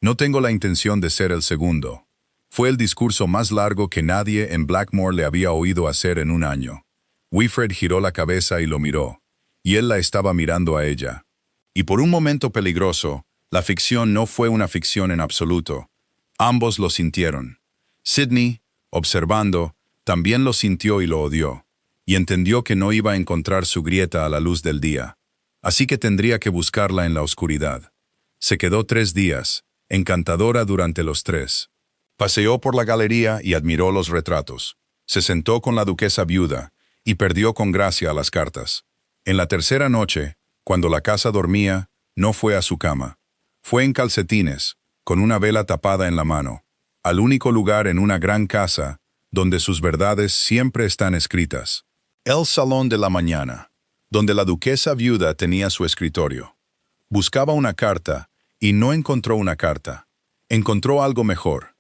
No tengo la intención de ser el segundo». Fue el discurso más largo que nadie en Blackmore le había oído hacer en un año. Whifford giró la cabeza y lo miró, y él la estaba mirando a ella. Y por un momento peligroso, la ficción no fue una ficción en absoluto. Ambos lo sintieron. Sidney, observando, también lo sintió y lo odió, y entendió que no iba a encontrar su grieta a la luz del día, así que tendría que buscarla en la oscuridad. Se quedó 3 días, encantadora durante los 3. Paseó por la galería y admiró los retratos. Se sentó con la duquesa viuda y perdió con gracia las cartas. En la tercera noche, cuando la casa dormía, no fue a su cama. Fue en calcetines, con una vela tapada en la mano, al único lugar en una gran casa donde sus verdades siempre están escritas. El salón de la mañana, donde la duquesa viuda tenía su escritorio. Buscaba una carta y no encontró una carta. Encontró algo mejor.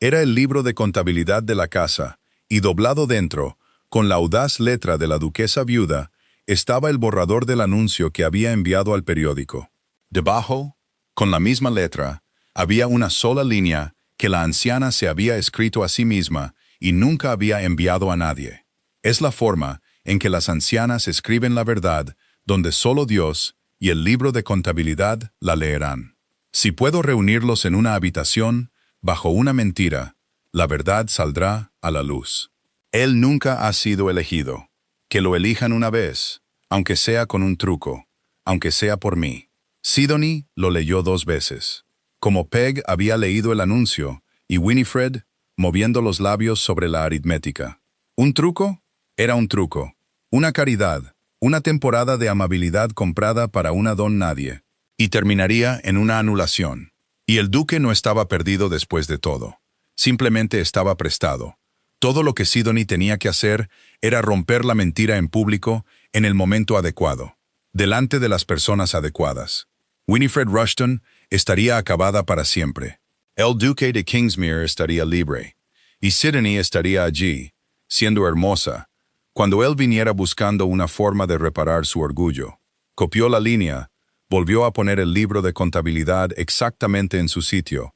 Era el libro de contabilidad de la casa y doblado dentro, con la audaz letra de la duquesa viuda, estaba el borrador del anuncio que había enviado al periódico. Debajo, con la misma letra, había una sola línea que la anciana se había escrito a sí misma y nunca había enviado a nadie. Es la forma en que las ancianas escriben la verdad, donde solo Dios y el libro de contabilidad la leerán. Si puedo reunirlos en una habitación, bajo una mentira, la verdad saldrá a la luz. Él nunca ha sido elegido. Que lo elijan una vez, aunque sea con un truco, aunque sea por mí. Sidonie lo leyó 2 veces. Como Peg había leído el anuncio, y Winifred, moviendo los labios sobre la aritmética. ¿Un truco? Era un truco. Una caridad, una temporada de amabilidad comprada para una don nadie. Y terminaría en una anulación. Y el duque no estaba perdido después de todo. Simplemente estaba prestado. Todo lo que Sidonie tenía que hacer era romper la mentira en público en el momento adecuado, delante de las personas adecuadas. Winifred Rushton estaría acabada para siempre. El duque de Kingsmere estaría libre. Y Sidonie estaría allí, siendo hermosa, cuando él viniera buscando una forma de reparar su orgullo. Copió la línea, volvió a poner el libro de contabilidad exactamente en su sitio,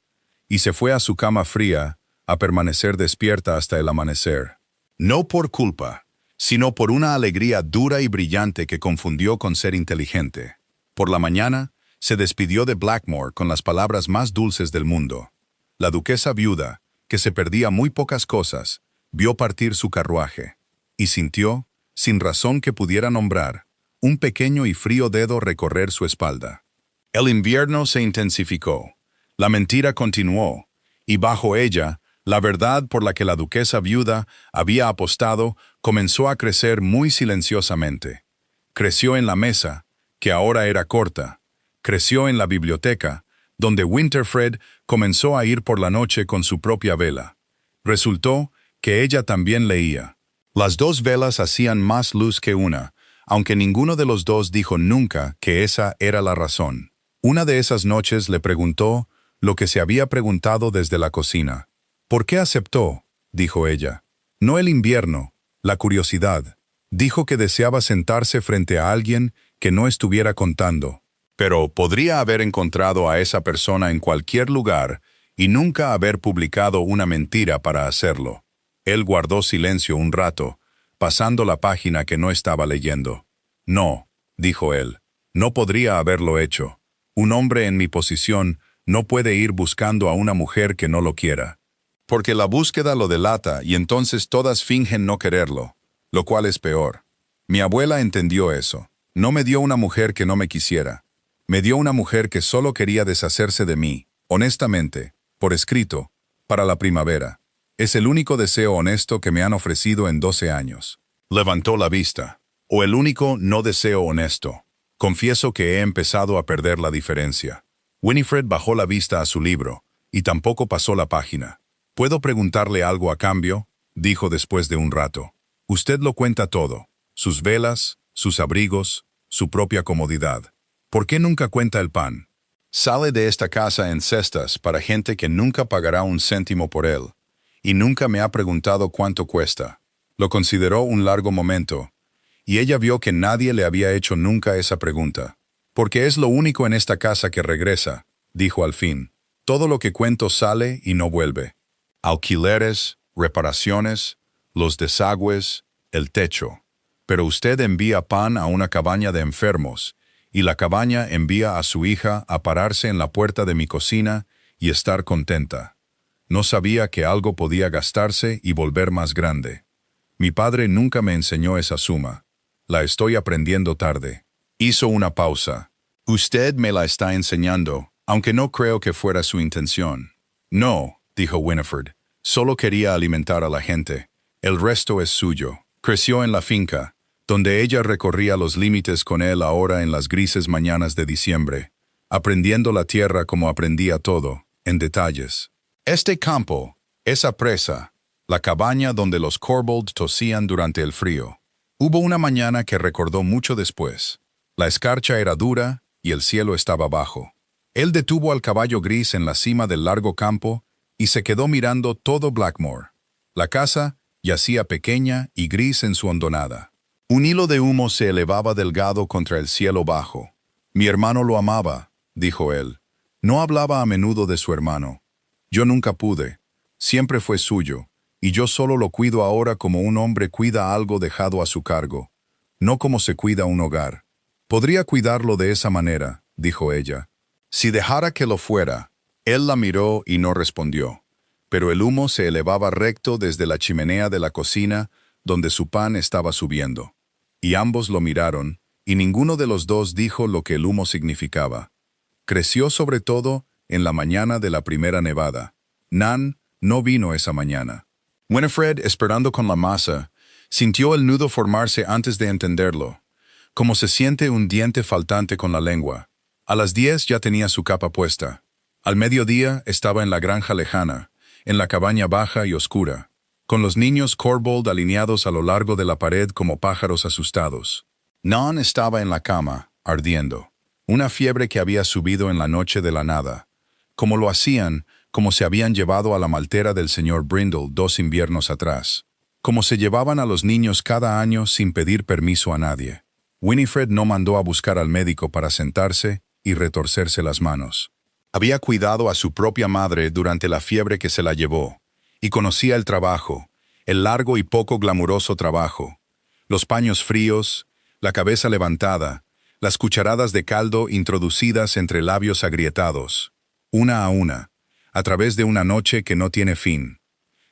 y se fue a su cama fría a permanecer despierta hasta el amanecer. No por culpa, sino por una alegría dura y brillante que confundió con ser inteligente. Por la mañana, se despidió de Blackmore con las palabras más dulces del mundo. La duquesa viuda, que se perdía muy pocas cosas, vio partir su carruaje, y sintió, sin razón que pudiera nombrar, un pequeño y frío dedo recorrer su espalda. El invierno se intensificó, la mentira continuó, y bajo ella, la verdad por la que la duquesa viuda había apostado comenzó a crecer muy silenciosamente. Creció en la mesa, que ahora era corta. Creció en la biblioteca, donde Winterfred comenzó a ir por la noche con su propia vela. Resultó que ella también leía. Las 2 velas hacían más luz que una, aunque ninguno de los 2 dijo nunca que esa era la razón. Una de esas noches le preguntó lo que se había preguntado desde la cocina. ¿Por qué aceptó?, dijo ella. No el invierno, la curiosidad. Dijo que deseaba sentarse frente a alguien que no estuviera contando. Pero podría haber encontrado a esa persona en cualquier lugar y nunca haber publicado una mentira para hacerlo. Él guardó silencio un rato, pasando la página que no estaba leyendo. No, dijo él, no podría haberlo hecho. Un hombre en mi posición no puede ir buscando a una mujer que no lo quiera. Porque la búsqueda lo delata y entonces todas fingen no quererlo, lo cual es peor. Mi abuela entendió eso. No me dio una mujer que no me quisiera. Me dio una mujer que solo quería deshacerse de mí, honestamente, por escrito, para la primavera. Es el único deseo honesto que me han ofrecido en 12 años. Levantó la vista. O el único no deseo honesto. Confieso que he empezado a perder la diferencia. Winifred bajó la vista a su libro, y tampoco pasó la página. ¿Puedo preguntarle algo a cambio?, dijo después de un rato. Usted lo cuenta todo. Sus velas, sus abrigos, su propia comodidad. ¿Por qué nunca cuenta el pan? Sale de esta casa en cestas para gente que nunca pagará un céntimo por él, y nunca me ha preguntado cuánto cuesta. Lo consideró un largo momento, y ella vio que nadie le había hecho nunca esa pregunta. Porque es lo único en esta casa que regresa, dijo al fin. Todo lo que cuento sale y no vuelve. Alquileres, reparaciones, los desagües, el techo. Pero usted envía pan a una cabaña de enfermos, y la cabaña envía a su hija a pararse en la puerta de mi cocina y estar contenta. No sabía que algo podía gastarse y volver más grande. Mi padre nunca me enseñó esa suma. La estoy aprendiendo tarde. Hizo una pausa. Usted me la está enseñando, aunque no creo que fuera su intención. No, dijo Winifred. Solo quería alimentar a la gente. El resto es suyo. Creció en la finca, donde ella recorría los límites con él ahora en las grises mañanas de diciembre, aprendiendo la tierra como aprendía todo, en detalles. Este campo, esa presa, la cabaña donde los Corbould tosían durante el frío. Hubo una mañana que recordó mucho después. La escarcha era dura y el cielo estaba bajo. Él detuvo al caballo gris en la cima del largo campo y se quedó mirando todo Blackmore. La casa yacía pequeña y gris en su hondonada. Un hilo de humo se elevaba delgado contra el cielo bajo. «Mi hermano lo amaba», dijo él. No hablaba a menudo de su hermano. «Yo nunca pude. Siempre fue suyo, y yo solo lo cuido ahora como un hombre cuida algo dejado a su cargo, no como se cuida un hogar. Podría cuidarlo de esa manera», dijo ella. «Si dejara que lo fuera». Él la miró y no respondió, pero el humo se elevaba recto desde la chimenea de la cocina donde su pan estaba subiendo. Y ambos lo miraron, y ninguno de los dos dijo lo que el humo significaba. Creció sobre todo en la mañana de la primera nevada. Nan no vino esa mañana. Winifred, esperando con la masa, sintió el nudo formarse antes de entenderlo, como se siente un diente faltante con la lengua. A las 10 ya tenía su capa puesta. Al mediodía estaba en la granja lejana, en la cabaña baja y oscura, con los niños Corbould alineados a lo largo de la pared como pájaros asustados. Nan estaba en la cama, ardiendo. Una fiebre que había subido en la noche de la nada, como lo hacían, como se habían llevado a la maltera del señor Brindle 2 inviernos atrás, como se llevaban a los niños cada año sin pedir permiso a nadie. Winifred no mandó a buscar al médico para sentarse y retorcerse las manos. Había cuidado a su propia madre durante la fiebre que se la llevó, y conocía el trabajo, el largo y poco glamuroso trabajo, los paños fríos, la cabeza levantada, las cucharadas de caldo introducidas entre labios agrietados, una a través de una noche que no tiene fin.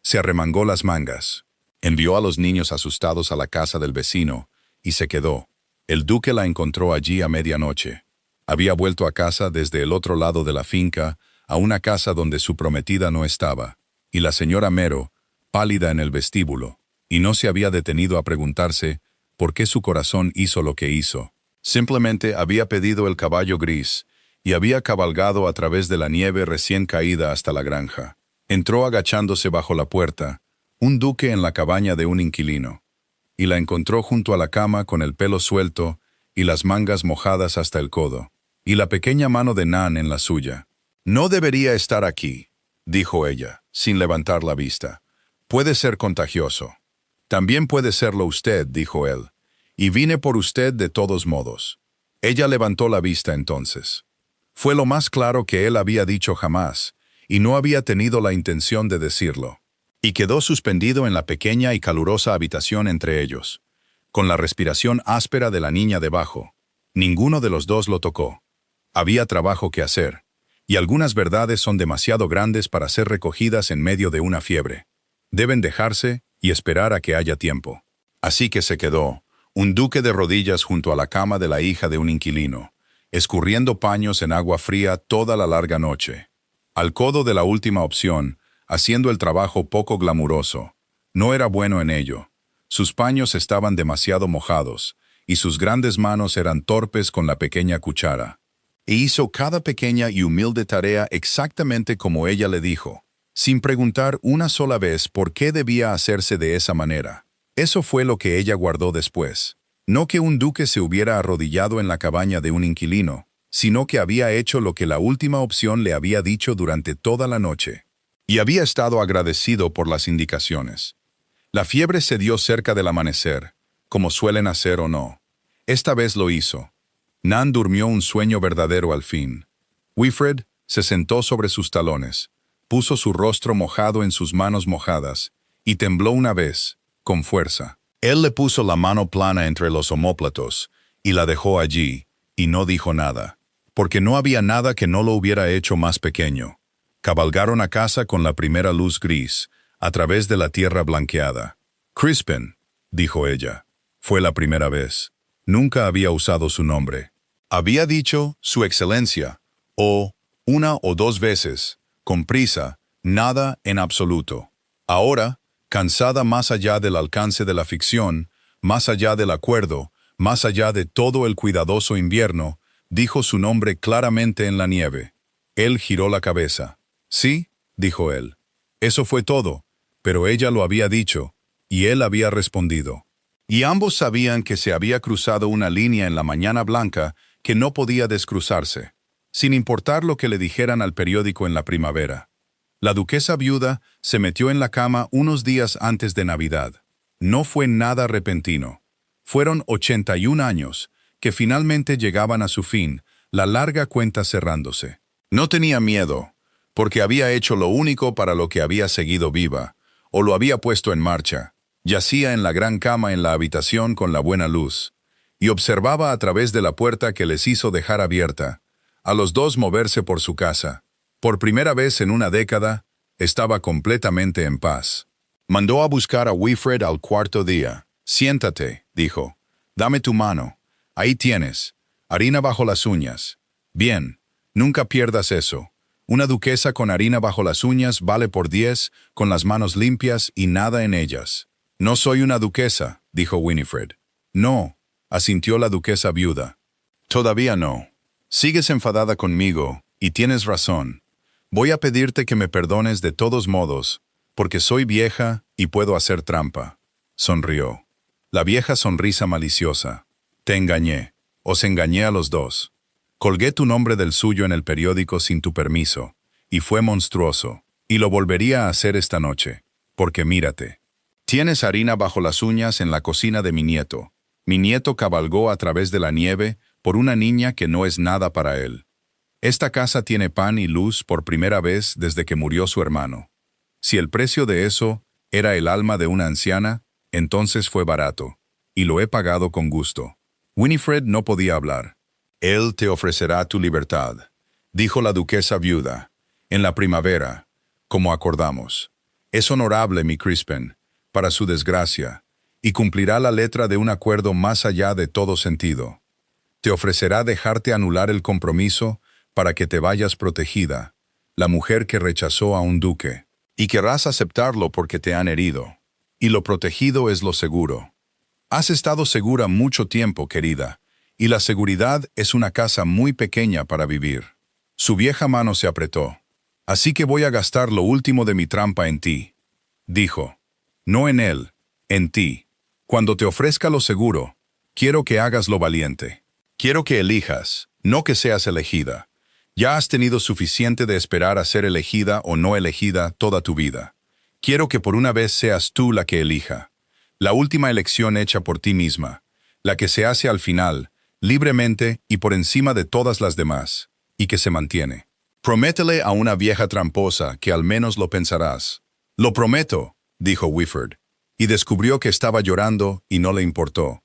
Se arremangó las mangas. Envió a los niños asustados a la casa del vecino, y se quedó. El duque la encontró allí a medianoche. Había vuelto a casa desde el otro lado de la finca, a una casa donde su prometida no estaba, y la señora Mero, pálida en el vestíbulo, y no se había detenido a preguntarse por qué su corazón hizo lo que hizo. Simplemente había pedido el caballo gris, y había cabalgado a través de la nieve recién caída hasta la granja. Entró agachándose bajo la puerta, un duque en la cabaña de un inquilino, y la encontró junto a la cama con el pelo suelto y las mangas mojadas hasta el codo, y la pequeña mano de Nan en la suya. «No debería estar aquí», dijo ella, sin levantar la vista. «Puede ser contagioso». «También puede serlo usted», dijo él, «y vine por usted de todos modos». Ella levantó la vista entonces. Fue lo más claro que él había dicho jamás, y no había tenido la intención de decirlo. Y quedó suspendido en la pequeña y calurosa habitación entre ellos, con la respiración áspera de la niña debajo. Ninguno de los dos lo tocó. Había trabajo que hacer, y algunas verdades son demasiado grandes para ser recogidas en medio de una fiebre. Deben dejarse y esperar a que haya tiempo. Así que se quedó, un duque de rodillas junto a la cama de la hija de un inquilino, escurriendo paños en agua fría toda la larga noche. Al codo de la última opción, haciendo el trabajo poco glamuroso. No era bueno en ello. Sus paños estaban demasiado mojados, y sus grandes manos eran torpes con la pequeña cuchara. E hizo cada pequeña y humilde tarea exactamente como ella le dijo, sin preguntar una sola vez por qué debía hacerse de esa manera. Eso fue lo que ella guardó después. No que un duque se hubiera arrodillado en la cabaña de un inquilino, sino que había hecho lo que la última opción le había dicho durante toda la noche. Y había estado agradecido por las indicaciones. La fiebre se dio cerca del amanecer, como suelen hacer o no. Esta vez lo hizo. Nan durmió un sueño verdadero al fin. Winifred se sentó sobre sus talones, puso su rostro mojado en sus manos mojadas, y tembló una vez, con fuerza. Él le puso la mano plana entre los omóplatos, y la dejó allí, y no dijo nada, porque no había nada que no lo hubiera hecho más pequeño. Cabalgaron a casa con la primera luz gris, a través de la tierra blanqueada. «Crispin», dijo ella. Fue la primera vez. Nunca había usado su nombre. Había dicho «Su Excelencia», o una o dos veces, con prisa, nada en absoluto. Ahora, cansada más allá del alcance de la ficción, más allá del acuerdo, más allá de todo el cuidadoso invierno, dijo su nombre claramente en la nieve. Él giró la cabeza. Sí, dijo él. Eso fue todo, pero ella lo había dicho, y él había respondido. Y ambos sabían que se había cruzado una línea en la mañana blanca que no podía descruzarse, sin importar lo que le dijeran al periódico en la primavera. La duquesa viuda se metió en la cama unos días antes de Navidad. No fue nada repentino. Fueron 81 años, que finalmente llegaban a su fin, la larga cuenta cerrándose. No tenía miedo, porque había hecho lo único para lo que había seguido viva, o lo había puesto en marcha. Yacía en la gran cama en la habitación con la buena luz, y observaba a través de la puerta que les hizo dejar abierta, a los dos moverse por su casa. Por primera vez en una década, estaba completamente en paz. Mandó a buscar a Wilfred al cuarto día. Siéntate, dijo. Dame tu mano. Ahí tienes. Harina bajo las uñas. Bien, nunca pierdas eso. Una duquesa con harina bajo las uñas vale por 10, con las manos limpias y nada en ellas. No soy una duquesa, dijo Winifred. No, asintió la duquesa viuda. Todavía no. Sigues enfadada conmigo, y tienes razón. Voy a pedirte que me perdones de todos modos, porque soy vieja y puedo hacer trampa. Sonrió. La vieja sonrisa maliciosa. Te engañé. Os engañé a los dos. Colgué tu nombre del suyo en el periódico sin tu permiso, y fue monstruoso, y lo volvería a hacer esta noche, porque mírate. Tienes harina bajo las uñas en la cocina de mi nieto. Mi nieto cabalgó a través de la nieve por una niña que no es nada para él. Esta casa tiene pan y luz por primera vez desde que murió su hermano. Si el precio de eso era el alma de una anciana, entonces fue barato, y lo he pagado con gusto. Winifred no podía hablar. Él te ofrecerá tu libertad, dijo la duquesa viuda, en la primavera, como acordamos. Es honorable, mi Crispin, para su desgracia, y cumplirá la letra de un acuerdo más allá de todo sentido. Te ofrecerá dejarte anular el compromiso para que te vayas protegida, la mujer que rechazó a un duque, y querrás aceptarlo porque te han herido. Y lo protegido es lo seguro. Has estado segura mucho tiempo, querida, y la seguridad es una casa muy pequeña para vivir. Su vieja mano se apretó. Así que voy a gastar lo último de mi trampa en ti, dijo. No en él, en ti. Cuando te ofrezca lo seguro, quiero que hagas lo valiente. Quiero que elijas, no que seas elegida. Ya has tenido suficiente de esperar a ser elegida o no elegida toda tu vida. Quiero que por una vez seas tú la que elija. La última elección hecha por ti misma, la que se hace al final, libremente y por encima de todas las demás, y que se mantiene. Prométele a una vieja tramposa que al menos lo pensarás. Lo prometo, dijo Wilfred, y descubrió que estaba llorando y no le importó.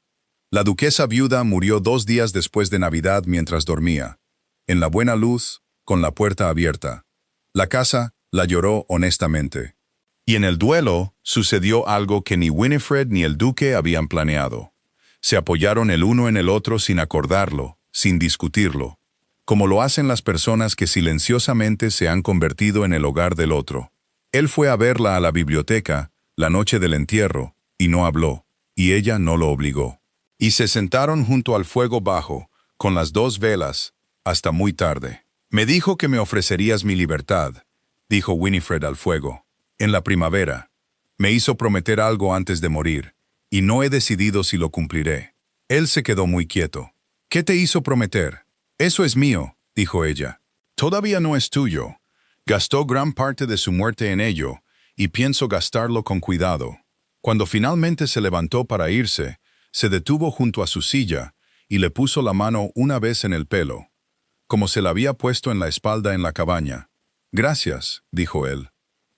La duquesa viuda murió 2 días después de Navidad mientras dormía, en la buena luz, con la puerta abierta. La casa la lloró honestamente. Y en el duelo sucedió algo que ni Winifred ni el duque habían planeado. Se apoyaron el uno en el otro sin acordarlo, sin discutirlo, como lo hacen las personas que silenciosamente se han convertido en el hogar del otro. Él fue a verla a la biblioteca, la noche del entierro, y no habló, y ella no lo obligó. Y se sentaron junto al fuego bajo, con las 2 velas, hasta muy tarde. Me dijo que me ofrecerías mi libertad, dijo Winifred al fuego, en la primavera. Me hizo prometer algo antes de morir, y no he decidido si lo cumpliré. Él se quedó muy quieto. ¿Qué te hizo prometer? Eso es mío, dijo ella. Todavía no es tuyo. Gastó gran parte de su muerte en ello, y pienso gastarlo con cuidado. Cuando finalmente se levantó para irse, se detuvo junto a su silla, y le puso la mano una vez en el pelo, como se la había puesto en la espalda en la cabaña. Gracias, dijo él,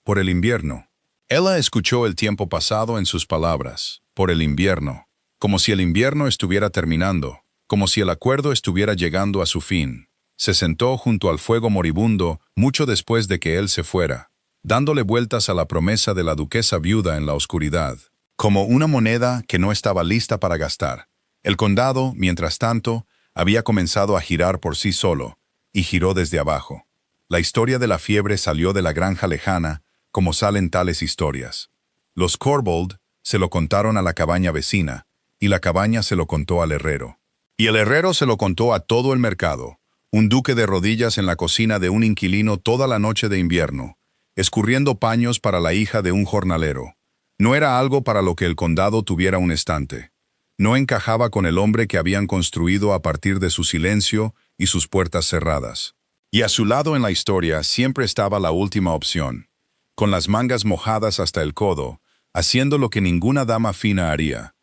por el invierno. Ella escuchó el tiempo pasado en sus palabras, por el invierno, como si el invierno estuviera terminando, como si el acuerdo estuviera llegando a su fin. Se sentó junto al fuego moribundo mucho después de que él se fuera, dándole vueltas a la promesa de la duquesa viuda en la oscuridad, como una moneda que no estaba lista para gastar. El condado, mientras tanto, había comenzado a girar por sí solo, y giró desde abajo. La historia de la fiebre salió de la granja lejana, como salen tales historias. Los Corbould se lo contaron a la cabaña vecina, y la cabaña se lo contó al herrero. Y el herrero se lo contó a todo el mercado, un duque de rodillas en la cocina de un inquilino toda la noche de invierno, escurriendo paños para la hija de un jornalero. No era algo para lo que el condado tuviera un estante. No encajaba con el hombre que habían construido a partir de su silencio y sus puertas cerradas. Y a su lado en la historia siempre estaba la última opción, con las mangas mojadas hasta el codo, haciendo lo que ninguna dama fina haría.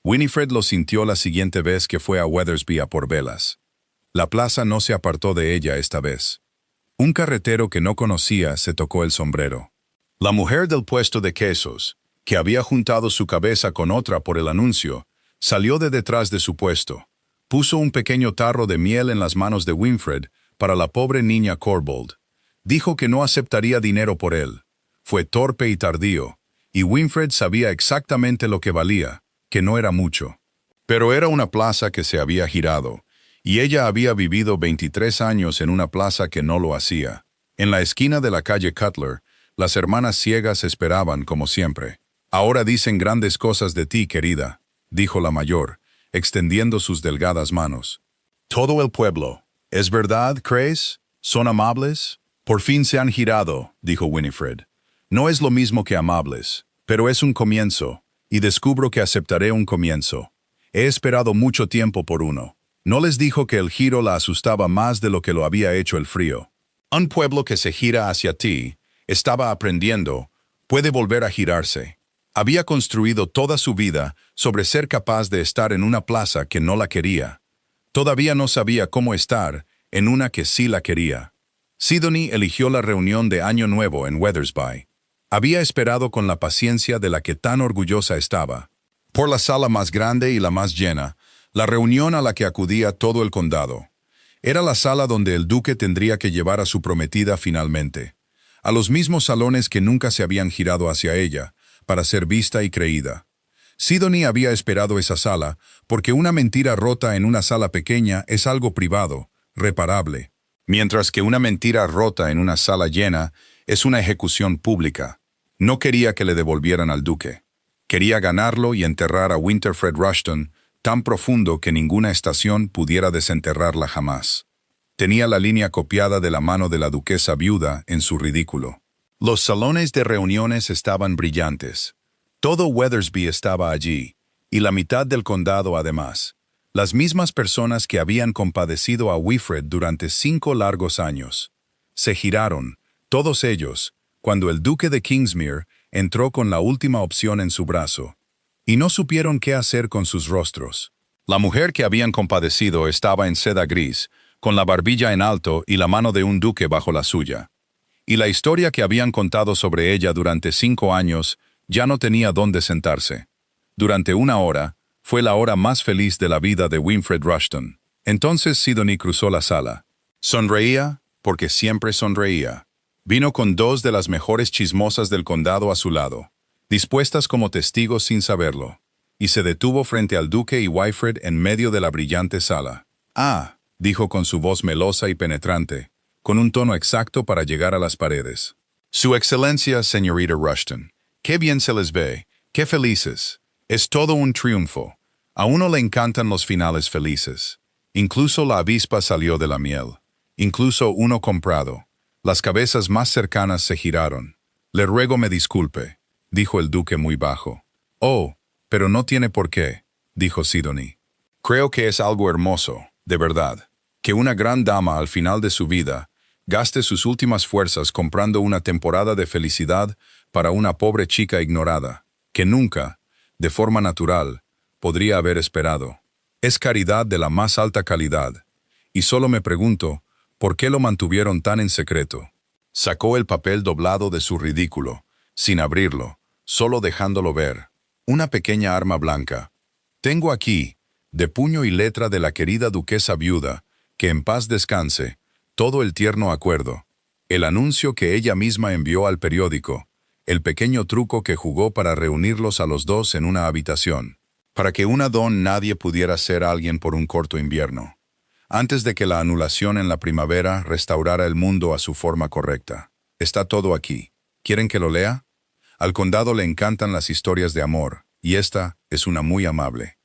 Winifred lo sintió la siguiente vez que fue a Weathersby a por velas. La plaza no se apartó de ella esta vez. Un carretero que no conocía se tocó el sombrero. La mujer del puesto de quesos, que había juntado su cabeza con otra por el anuncio, salió de detrás de su puesto. Puso un pequeño tarro de miel en las manos de Winifred para la pobre niña Corbould. Dijo que no aceptaría dinero por él. Fue torpe y tardío, y Winifred sabía exactamente lo que valía, que no era mucho. Pero era una plaza que se había girado, y ella había vivido 23 años en una plaza que no lo hacía. En la esquina de la calle Cutler, las hermanas ciegas esperaban como siempre. «Ahora dicen grandes cosas de ti, querida», dijo la mayor, extendiendo sus delgadas manos. «Todo el pueblo. ¿Es verdad, crees? ¿Son amables?» «Por fin se han girado», dijo Winifred. «No es lo mismo que amables, pero es un comienzo, y descubro que aceptaré un comienzo. He esperado mucho tiempo por uno». No les dijo que el giro la asustaba más de lo que lo había hecho el frío. Un pueblo que se gira hacia ti, estaba aprendiendo, puede volver a girarse. Había construido toda su vida sobre ser capaz de estar en una plaza que no la quería. Todavía no sabía cómo estar en una que sí la quería. Sidonie eligió la reunión de Año Nuevo en Weathersby. Había esperado con la paciencia de la que tan orgullosa estaba. Por la sala más grande y la más llena, la reunión a la que acudía todo el condado. Era la sala donde el duque tendría que llevar a su prometida finalmente. A los mismos salones que nunca se habían girado hacia ella, para ser vista y creída. Sidonie había esperado esa sala, porque una mentira rota en una sala pequeña es algo privado, reparable, mientras que una mentira rota en una sala llena es una ejecución pública. No quería que le devolvieran al duque. Quería ganarlo y enterrar a Winifred Rushton tan profundo que ninguna estación pudiera desenterrarla jamás. Tenía la línea copiada de la mano de la duquesa viuda en su ridículo. Los salones de reuniones estaban brillantes. Todo Weathersby estaba allí, y la mitad del condado además. Las mismas personas que habían compadecido a Winifred durante 5 largos años. Se giraron, todos ellos, cuando el duque de Kingsmere entró con la última opción en su brazo, y no supieron qué hacer con sus rostros. La mujer que habían compadecido estaba en seda gris, con la barbilla en alto y la mano de un duque bajo la suya. Y la historia que habían contado sobre ella durante 5 años ya no tenía dónde sentarse. Durante 1 hora, fue la hora más feliz de la vida de Winifred Rushton. Entonces Sidonie cruzó la sala. Sonreía, porque siempre sonreía. Vino con 2 de las mejores chismosas del condado a su lado, dispuestas como testigos sin saberlo, y se detuvo frente al duque y Winifred en medio de la brillante sala. «Ah», dijo con su voz melosa y penetrante, con un tono exacto para llegar a las paredes. «Su excelencia, señorita Rushton, qué bien se les ve, qué felices. Es todo un triunfo. A uno le encantan los finales felices. Incluso la avispa salió de la miel. Incluso uno comprado. Las cabezas más cercanas se giraron. Le ruego me disculpe», dijo el duque muy bajo. «Oh, pero no tiene por qué», dijo Sidonie. «Creo que es algo hermoso, de verdad, que una gran dama al final de su vida gaste sus últimas fuerzas comprando una temporada de felicidad para una pobre chica ignorada, que nunca, de forma natural, podría haber esperado. Es caridad de la más alta calidad, y solo me pregunto, ¿por qué lo mantuvieron tan en secreto?» Sacó el papel doblado de su ridículo, sin abrirlo, solo dejándolo ver. Una pequeña arma blanca. «Tengo aquí, de puño y letra de la querida duquesa viuda, que en paz descanse, todo el tierno acuerdo. El anuncio que ella misma envió al periódico, el pequeño truco que jugó para reunirlos a los 2 en una habitación, para que una don nadie pudiera ser alguien por un corto invierno, antes de que la anulación en la primavera restaurara el mundo a su forma correcta. Está todo aquí. ¿Quieren que lo lea? Al condado le encantan las historias de amor, y esta es una muy amable.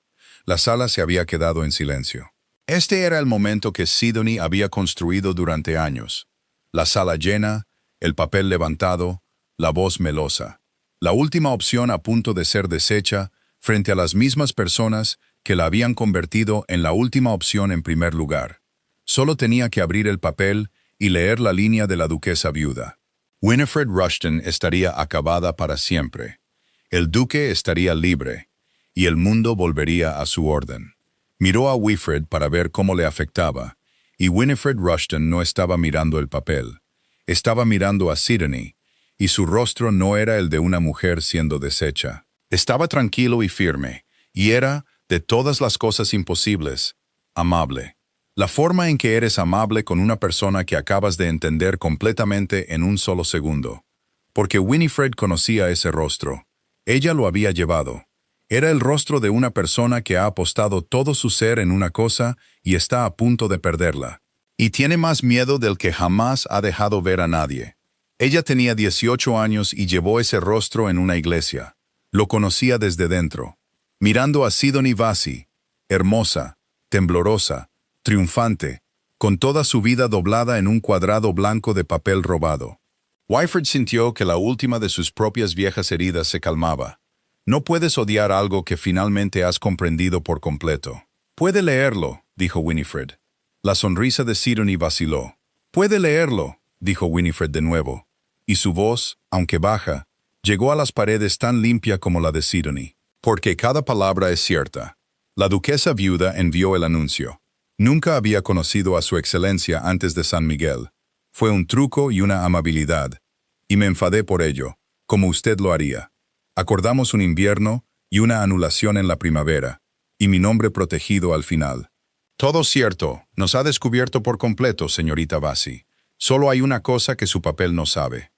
La sala se había quedado en silencio. Este era el momento que Sidonie había construido durante años. La sala llena, el papel levantado, la voz melosa. La última opción a punto de ser deshecha frente a las mismas personas que la habían convertido en la última opción en primer lugar. Solo tenía que abrir el papel y leer la línea de la duquesa viuda. Winifred Rushton estaría acabada para siempre. El duque estaría libre, y el mundo volvería a su orden. Miró a Winifred para ver cómo le afectaba, y Winifred Rushton no estaba mirando el papel. Estaba mirando a Sidonie, y su rostro no era el de una mujer siendo deshecha. Estaba tranquilo y firme, y era, de todas las cosas imposibles, amable. La forma en que eres amable con una persona que acabas de entender completamente en un solo segundo. Porque Winifred conocía ese rostro. Ella lo había llevado. Era el rostro de una persona que ha apostado todo su ser en una cosa y está a punto de perderla. Y tiene más miedo del que jamás ha dejado ver a nadie. Ella tenía 18 años y llevó ese rostro en una iglesia. Lo conocía desde dentro. Mirando a Sidonie Vasi, hermosa, temblorosa, triunfante, con toda su vida doblada en un cuadrado blanco de papel robado. Winifred sintió que la última de sus propias viejas heridas se calmaba. No puedes odiar algo que finalmente has comprendido por completo. Puede leerlo, dijo Winifred. La sonrisa de Sidonie vaciló. Puede leerlo, dijo Winifred de nuevo, y su voz, aunque baja, llegó a las paredes tan limpia como la de Sidonie. Porque cada palabra es cierta. La duquesa viuda envió el anuncio. Nunca había conocido a su excelencia antes de San Miguel. Fue un truco y una amabilidad, y me enfadé por ello, como usted lo haría. Acordamos un invierno y una anulación en la primavera, y mi nombre protegido al final. Todo cierto, nos ha descubierto por completo, señorita Vasi. Solo hay una cosa que su papel no sabe.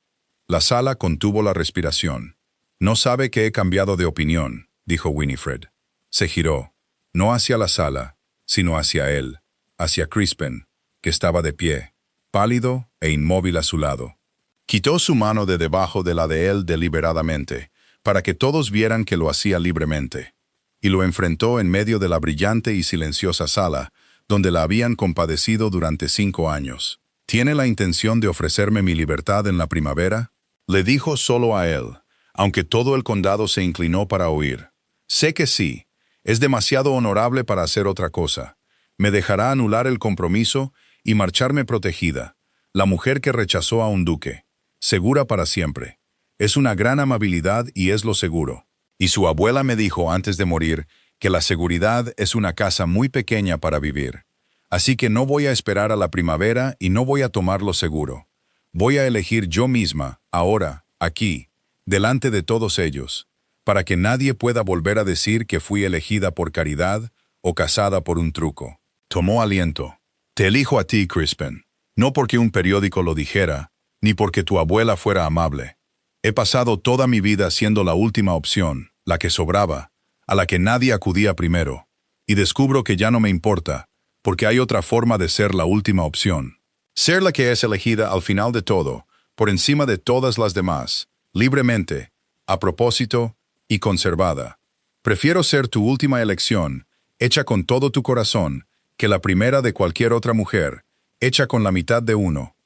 La sala contuvo la respiración. No sabe que he cambiado de opinión, dijo Winifred. Se giró, no hacia la sala, sino hacia él, hacia Crispin, que estaba de pie, pálido e inmóvil a su lado. Quitó su mano de debajo de la de él deliberadamente, para que todos vieran que lo hacía libremente, y lo enfrentó en medio de la brillante y silenciosa sala, donde la habían compadecido durante 5 años. ¿Tiene la intención de ofrecerme mi libertad en la primavera? Le dijo solo a él, aunque todo el condado se inclinó para oír. Sé que sí. Es demasiado honorable para hacer otra cosa. Me dejará anular el compromiso y marcharme protegida. La mujer que rechazó a un duque. Segura para siempre. Es una gran amabilidad y es lo seguro. Y su abuela me dijo antes de morir que la seguridad es una casa muy pequeña para vivir. Así que no voy a esperar a la primavera y no voy a tomar lo seguro. Voy a elegir yo misma, ahora, aquí, delante de todos ellos, para que nadie pueda volver a decir que fui elegida por caridad o casada por un truco. Tomó aliento. Te elijo a ti, Crispin. No porque un periódico lo dijera, ni porque tu abuela fuera amable. He pasado toda mi vida siendo la última opción, la que sobraba, a la que nadie acudía primero, y descubro que ya no me importa, porque hay otra forma de ser la última opción. Ser la que es elegida al final de todo, por encima de todas las demás, libremente, a propósito, y conservada. Prefiero ser tu última elección, hecha con todo tu corazón, que la primera de cualquier otra mujer, hecha con la mitad de uno.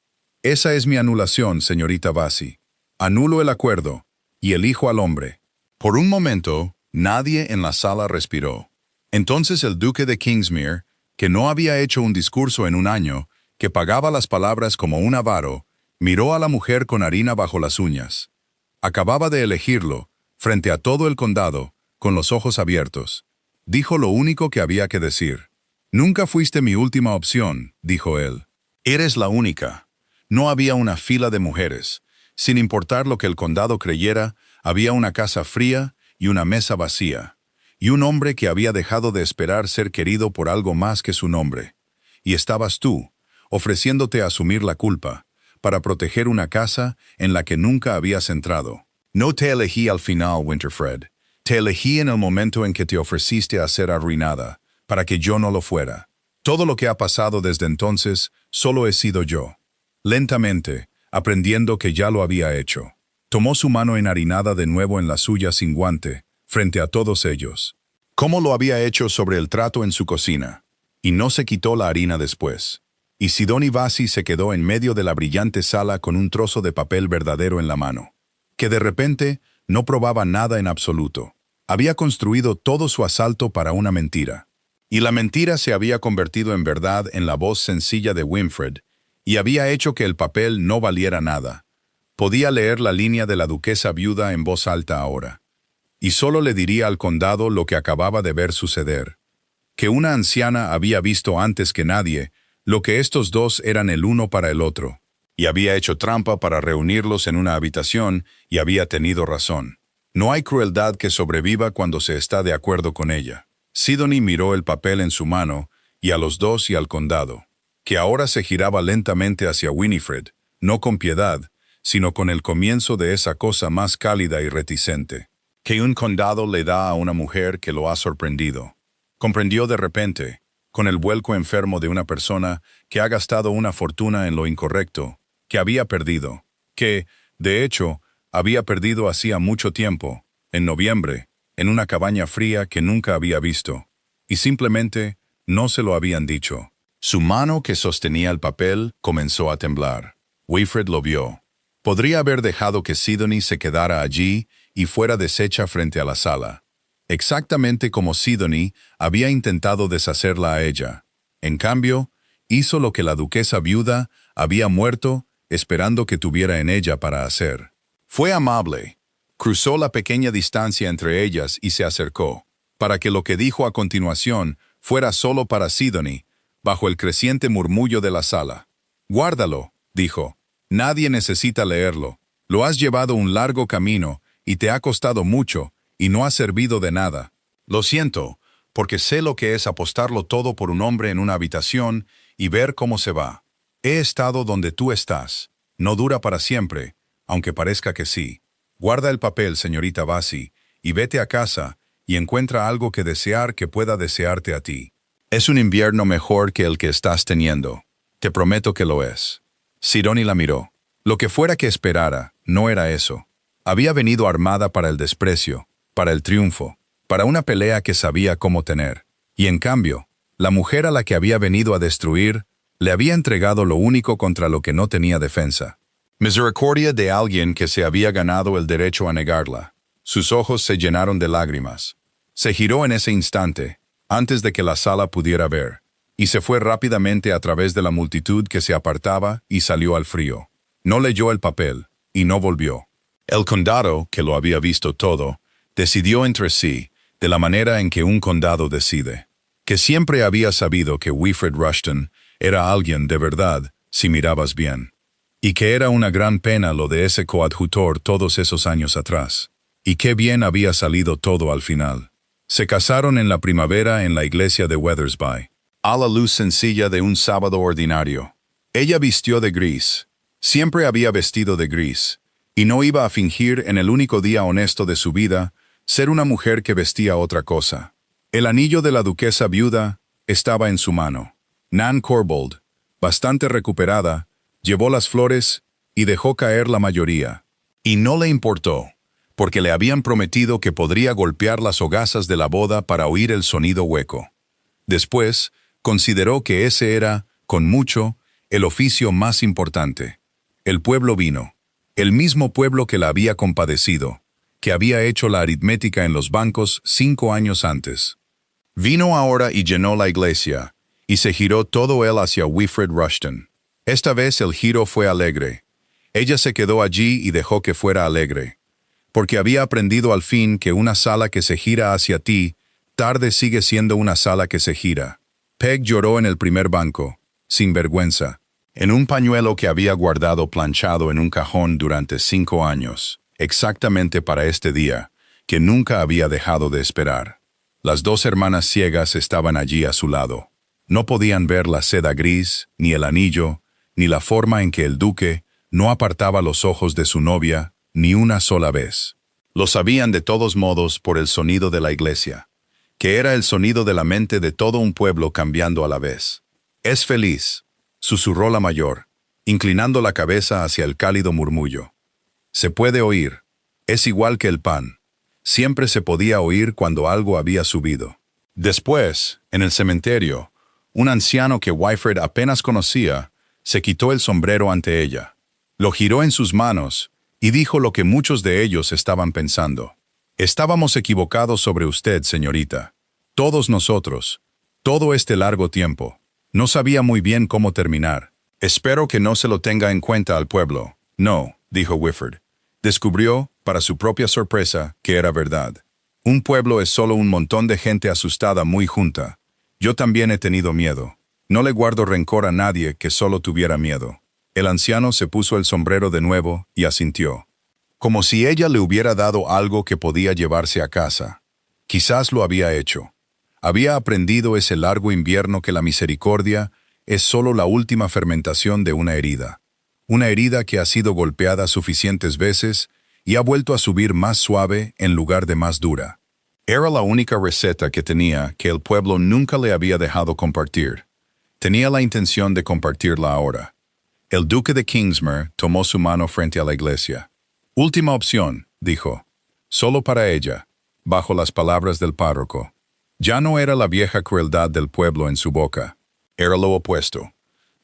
Esa es mi anulación, señorita Vasi. Anulo el acuerdo, y elijo al hombre. Por un momento, nadie en la sala respiró. Entonces el duque de Kingsmere, que no había hecho un discurso en un año, que pagaba las palabras como un avaro, miró a la mujer con harina bajo las uñas. Acababa de elegirlo, frente a todo el condado, con los ojos abiertos. Dijo lo único que había que decir. Nunca fuiste mi última opción, dijo él. Eres la única. No había una fila de mujeres. Sin importar lo que el condado creyera, había una casa fría y una mesa vacía, y un hombre que había dejado de esperar ser querido por algo más que su nombre. Y estabas tú, ofreciéndote a asumir la culpa, para proteger una casa en la que nunca habías entrado. No te elegí al final, Winifred. Te elegí en el momento en que te ofreciste a ser arruinada, para que yo no lo fuera. Todo lo que ha pasado desde entonces, solo he sido yo. Lentamente, aprendiendo que ya lo había hecho. Tomó su mano enharinada de nuevo en la suya sin guante, frente a todos ellos. Como lo había hecho sobre el trato en su cocina. Y no se quitó la harina después. Y Sidoni Vasi se quedó en medio de la brillante sala con un trozo de papel verdadero en la mano. Que de repente no probaba nada en absoluto. Había construido todo su asalto para una mentira. Y la mentira se había convertido en verdad en la voz sencilla de Winfred, y había hecho que el papel no valiera nada. Podía leer la línea de la duquesa viuda en voz alta ahora. Y solo le diría al condado lo que acababa de ver suceder. Que una anciana había visto antes que nadie lo que estos dos eran el uno para el otro, y había hecho trampa para reunirlos en una habitación y había tenido razón. No hay crueldad que sobreviva cuando se está de acuerdo con ella. Sidoni miró el papel en su mano y a los dos y al condado, que ahora se giraba lentamente hacia Winifred, no con piedad, sino con el comienzo de esa cosa más cálida y reticente, que un condado le da a una mujer que lo ha sorprendido. Comprendió de repente, con el vuelco enfermo de una persona que ha gastado una fortuna en lo incorrecto, que había perdido, que, de hecho, había perdido hacía mucho tiempo, en noviembre, en una cabaña fría que nunca había visto, y simplemente no se lo habían dicho. Su mano que sostenía el papel comenzó a temblar. Winifred lo vio. Podría haber dejado que Sidoni se quedara allí y fuera deshecha frente a la sala. Exactamente como Sidoni había intentado deshacerla a ella. En cambio, hizo lo que la duquesa viuda había muerto esperando que tuviera en ella para hacer. Fue amable. Cruzó la pequeña distancia entre ellas y se acercó, para que lo que dijo a continuación fuera solo para Sidoni, bajo el creciente murmullo de la sala. «Guárdalo», dijo. «Nadie necesita leerlo. Lo has llevado un largo camino y te ha costado mucho y no ha servido de nada. Lo siento, porque sé lo que es apostarlo todo por un hombre en una habitación y ver cómo se va. He estado donde tú estás. No dura para siempre, aunque parezca que sí. Guarda el papel, señorita Vasi, y vete a casa y encuentra algo que desear que pueda desearte a ti. Es un invierno mejor que el que estás teniendo. Te prometo que lo es». Sidoni la miró. Lo que fuera que esperara, no era eso. Había venido armada para el desprecio, para el triunfo, para una pelea que sabía cómo tener. Y en cambio, la mujer a la que había venido a destruir, le había entregado lo único contra lo que no tenía defensa. Misericordia de alguien que se había ganado el derecho a negarla. Sus ojos se llenaron de lágrimas. Se giró en ese instante, antes de que la sala pudiera ver, y se fue rápidamente a través de la multitud que se apartaba y salió al frío. No leyó el papel, y no volvió. El condado, que lo había visto todo, decidió entre sí, de la manera en que un condado decide, que siempre había sabido que Winifred Rushton era alguien de verdad, si mirabas bien, y que era una gran pena lo de ese coadjutor todos esos años atrás, y qué bien había salido todo al final. Se casaron en la primavera en la iglesia de Wethersby, a la luz sencilla de un sábado ordinario. Ella vistió de gris, siempre había vestido de gris, y no iba a fingir en el único día honesto de su vida ser una mujer que vestía otra cosa. El anillo de la duquesa viuda estaba en su mano. Nan Corbould, bastante recuperada, llevó las flores y dejó caer la mayoría. Y no le importó, porque le habían prometido que podría golpear las hogazas de la boda para oír el sonido hueco. Después, consideró que ese era, con mucho, el oficio más importante. El pueblo vino. El mismo pueblo que la había compadecido, que había hecho la aritmética en los bancos 5 años antes. Vino ahora y llenó la iglesia, y se giró todo él hacia Winifred Rushton. Esta vez el giro fue alegre. Ella se quedó allí y dejó que fuera alegre, porque había aprendido al fin que una sala que se gira hacia ti, tarde sigue siendo una sala que se gira. Peg lloró en el primer banco, sin vergüenza, en un pañuelo que había guardado planchado en un cajón durante 5 años, exactamente para este día, que nunca había dejado de esperar. Las 2 hermanas ciegas estaban allí a su lado. No podían ver la seda gris, ni el anillo, ni la forma en que el duque no apartaba los ojos de su novia ni una sola vez. Lo sabían de todos modos por el sonido de la iglesia, que era el sonido de la mente de todo un pueblo cambiando a la vez. «Es feliz», susurró la mayor, inclinando la cabeza hacia el cálido murmullo. Se puede oír. Es igual que el pan. Siempre se podía oír cuando algo había subido. Después, en el cementerio, un anciano que Wyfred apenas conocía, se quitó el sombrero ante ella. Lo giró en sus manos y dijo lo que muchos de ellos estaban pensando. Estábamos equivocados sobre usted, señorita. Todos nosotros. Todo este largo tiempo. No sabía muy bien cómo terminar. Espero que no se lo tenga en cuenta al pueblo. No, dijo Wyfred. Descubrió, para su propia sorpresa, que era verdad. Un pueblo es solo un montón de gente asustada muy junta. Yo también he tenido miedo. No le guardo rencor a nadie que solo tuviera miedo. El anciano se puso el sombrero de nuevo y asintió. Como si ella le hubiera dado algo que podía llevarse a casa. Quizás lo había hecho. Había aprendido ese largo invierno que la misericordia es solo la última fermentación de una herida. Una herida que ha sido golpeada suficientes veces y ha vuelto a subir más suave en lugar de más dura. Era la única receta que tenía que el pueblo nunca le había dejado compartir. Tenía la intención de compartirla ahora. El duque de Kingsmere tomó su mano frente a la iglesia. Última opción, dijo. Solo para ella, bajo las palabras del párroco. Ya no era la vieja crueldad del pueblo en su boca. Era lo opuesto.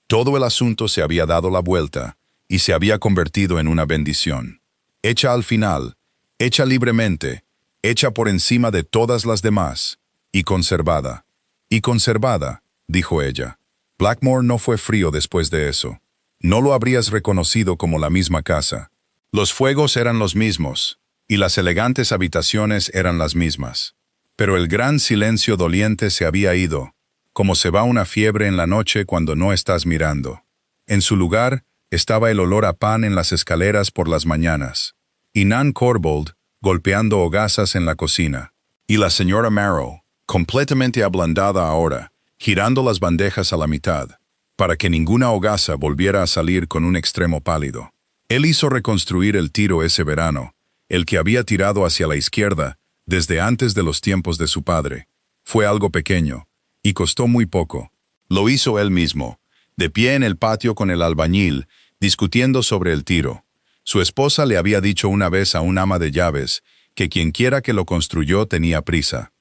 Todo el asunto se había dado la vuelta y se había convertido en una bendición. Hecha al final, hecha libremente, hecha por encima de todas las demás, y conservada. Y conservada, dijo ella. Blackmore no fue frío después de eso. No lo habrías reconocido como la misma casa. Los fuegos eran los mismos, y las elegantes habitaciones eran las mismas. Pero el gran silencio doliente se había ido, como se va una fiebre en la noche cuando no estás mirando. En su lugar estaba el olor a pan en las escaleras por las mañanas, y Nan Corbould golpeando hogazas en la cocina, y la señora Marrow, completamente ablandada ahora, girando las bandejas a la mitad, para que ninguna hogaza volviera a salir con un extremo pálido. Él hizo reconstruir el tiro ese verano, el que había tirado hacia la izquierda desde antes de los tiempos de su padre. Fue algo pequeño, y costó muy poco. Lo hizo él mismo, de pie en el patio con el albañil, discutiendo sobre el tiro. Su esposa le había dicho una vez a un ama de llaves que quienquiera que lo construyó tenía prisa.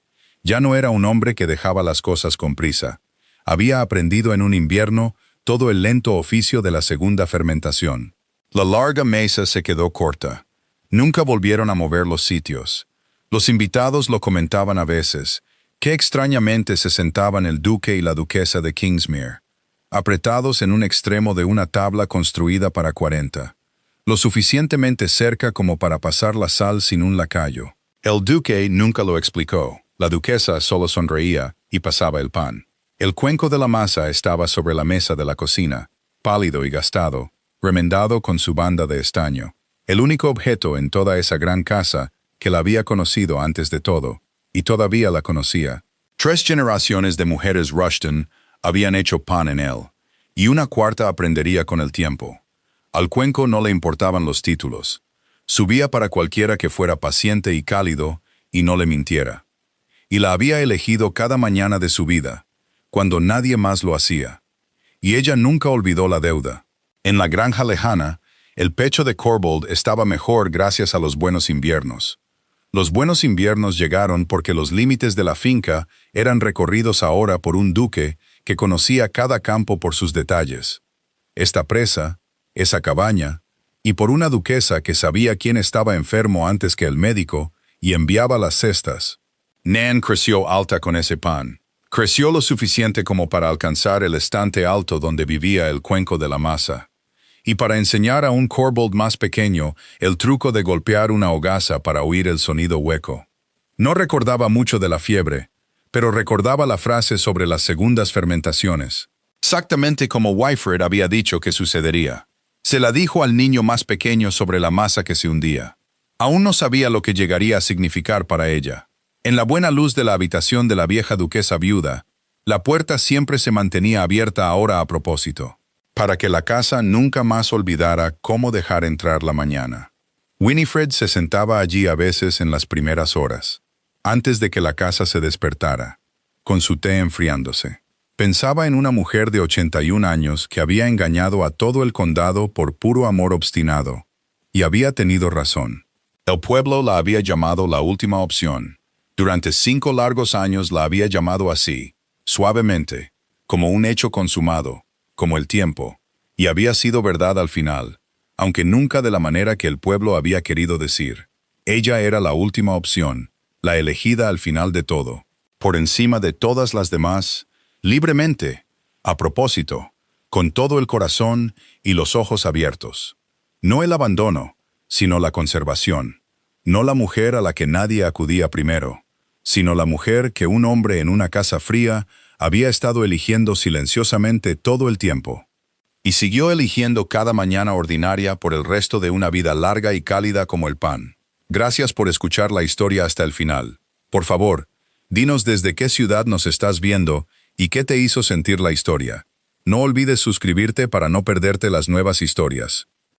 Ya no era un hombre que dejaba las cosas con prisa. Había aprendido en un invierno todo el lento oficio de la segunda fermentación. La larga mesa se quedó corta. Nunca volvieron a mover los sitios. Los invitados lo comentaban a veces. Qué extrañamente se sentaban el duque y la duquesa de Kingsmere, apretados en un extremo de una tabla construida para 40. Lo suficientemente cerca como para pasar la sal sin un lacayo. El duque nunca lo explicó. La duquesa solo sonreía y pasaba el pan. El cuenco de la masa estaba sobre la mesa de la cocina, pálido y gastado, remendado con su banda de estaño. El único objeto en toda esa gran casa que la había conocido antes de todo, y todavía la conocía. 3 generaciones de mujeres Rushton habían hecho pan en él, y una cuarta aprendería con el tiempo. Al cuenco no le importaban los títulos. Subía para cualquiera que fuera paciente y cálido y no le mintiera. Y la había elegido cada mañana de su vida, cuando nadie más lo hacía. Y ella nunca olvidó la deuda. En la granja lejana, el pecho de Corbould estaba mejor gracias a los buenos inviernos. Los buenos inviernos llegaron porque los límites de la finca eran recorridos ahora por un duque que conocía cada campo por sus detalles. Esta presa, esa cabaña, y por una duquesa que sabía quién estaba enfermo antes que el médico y enviaba las cestas. Nan creció alta con ese pan. Creció lo suficiente como para alcanzar el estante alto donde vivía el cuenco de la masa, y para enseñar a un Corbould más pequeño el truco de golpear una hogaza para oír el sonido hueco. No recordaba mucho de la fiebre, pero recordaba la frase sobre las segundas fermentaciones, exactamente como Wyfred había dicho que sucedería. Se la dijo al niño más pequeño sobre la masa que se hundía. Aún no sabía lo que llegaría a significar para ella. En la buena luz de la habitación de la vieja duquesa viuda, la puerta siempre se mantenía abierta ahora a propósito, para que la casa nunca más olvidara cómo dejar entrar la mañana. Winifred se sentaba allí a veces en las primeras horas, antes de que la casa se despertara, con su té enfriándose. Pensaba en una mujer de 81 años que había engañado a todo el condado por puro amor obstinado, Y había tenido razón. El pueblo la había llamado la última opción. Durante 5 largos años la había llamado así, suavemente, como un hecho consumado, como el tiempo, y había sido verdad al final, aunque nunca de la manera que el pueblo había querido decir. Ella era la última opción, la elegida al final de todo, por encima de todas las demás, libremente, a propósito, con todo el corazón y los ojos abiertos. No el abandono, sino la conservación. No la mujer a la que nadie acudía primero, sino la mujer que un hombre en una casa fría había estado eligiendo silenciosamente todo el tiempo. Y siguió eligiendo cada mañana ordinaria por el resto de una vida larga y cálida como el pan. Gracias por escuchar la historia hasta el final. Por favor, dinos desde qué ciudad nos estás viendo y qué te hizo sentir la historia. No olvides suscribirte para no perderte las nuevas historias.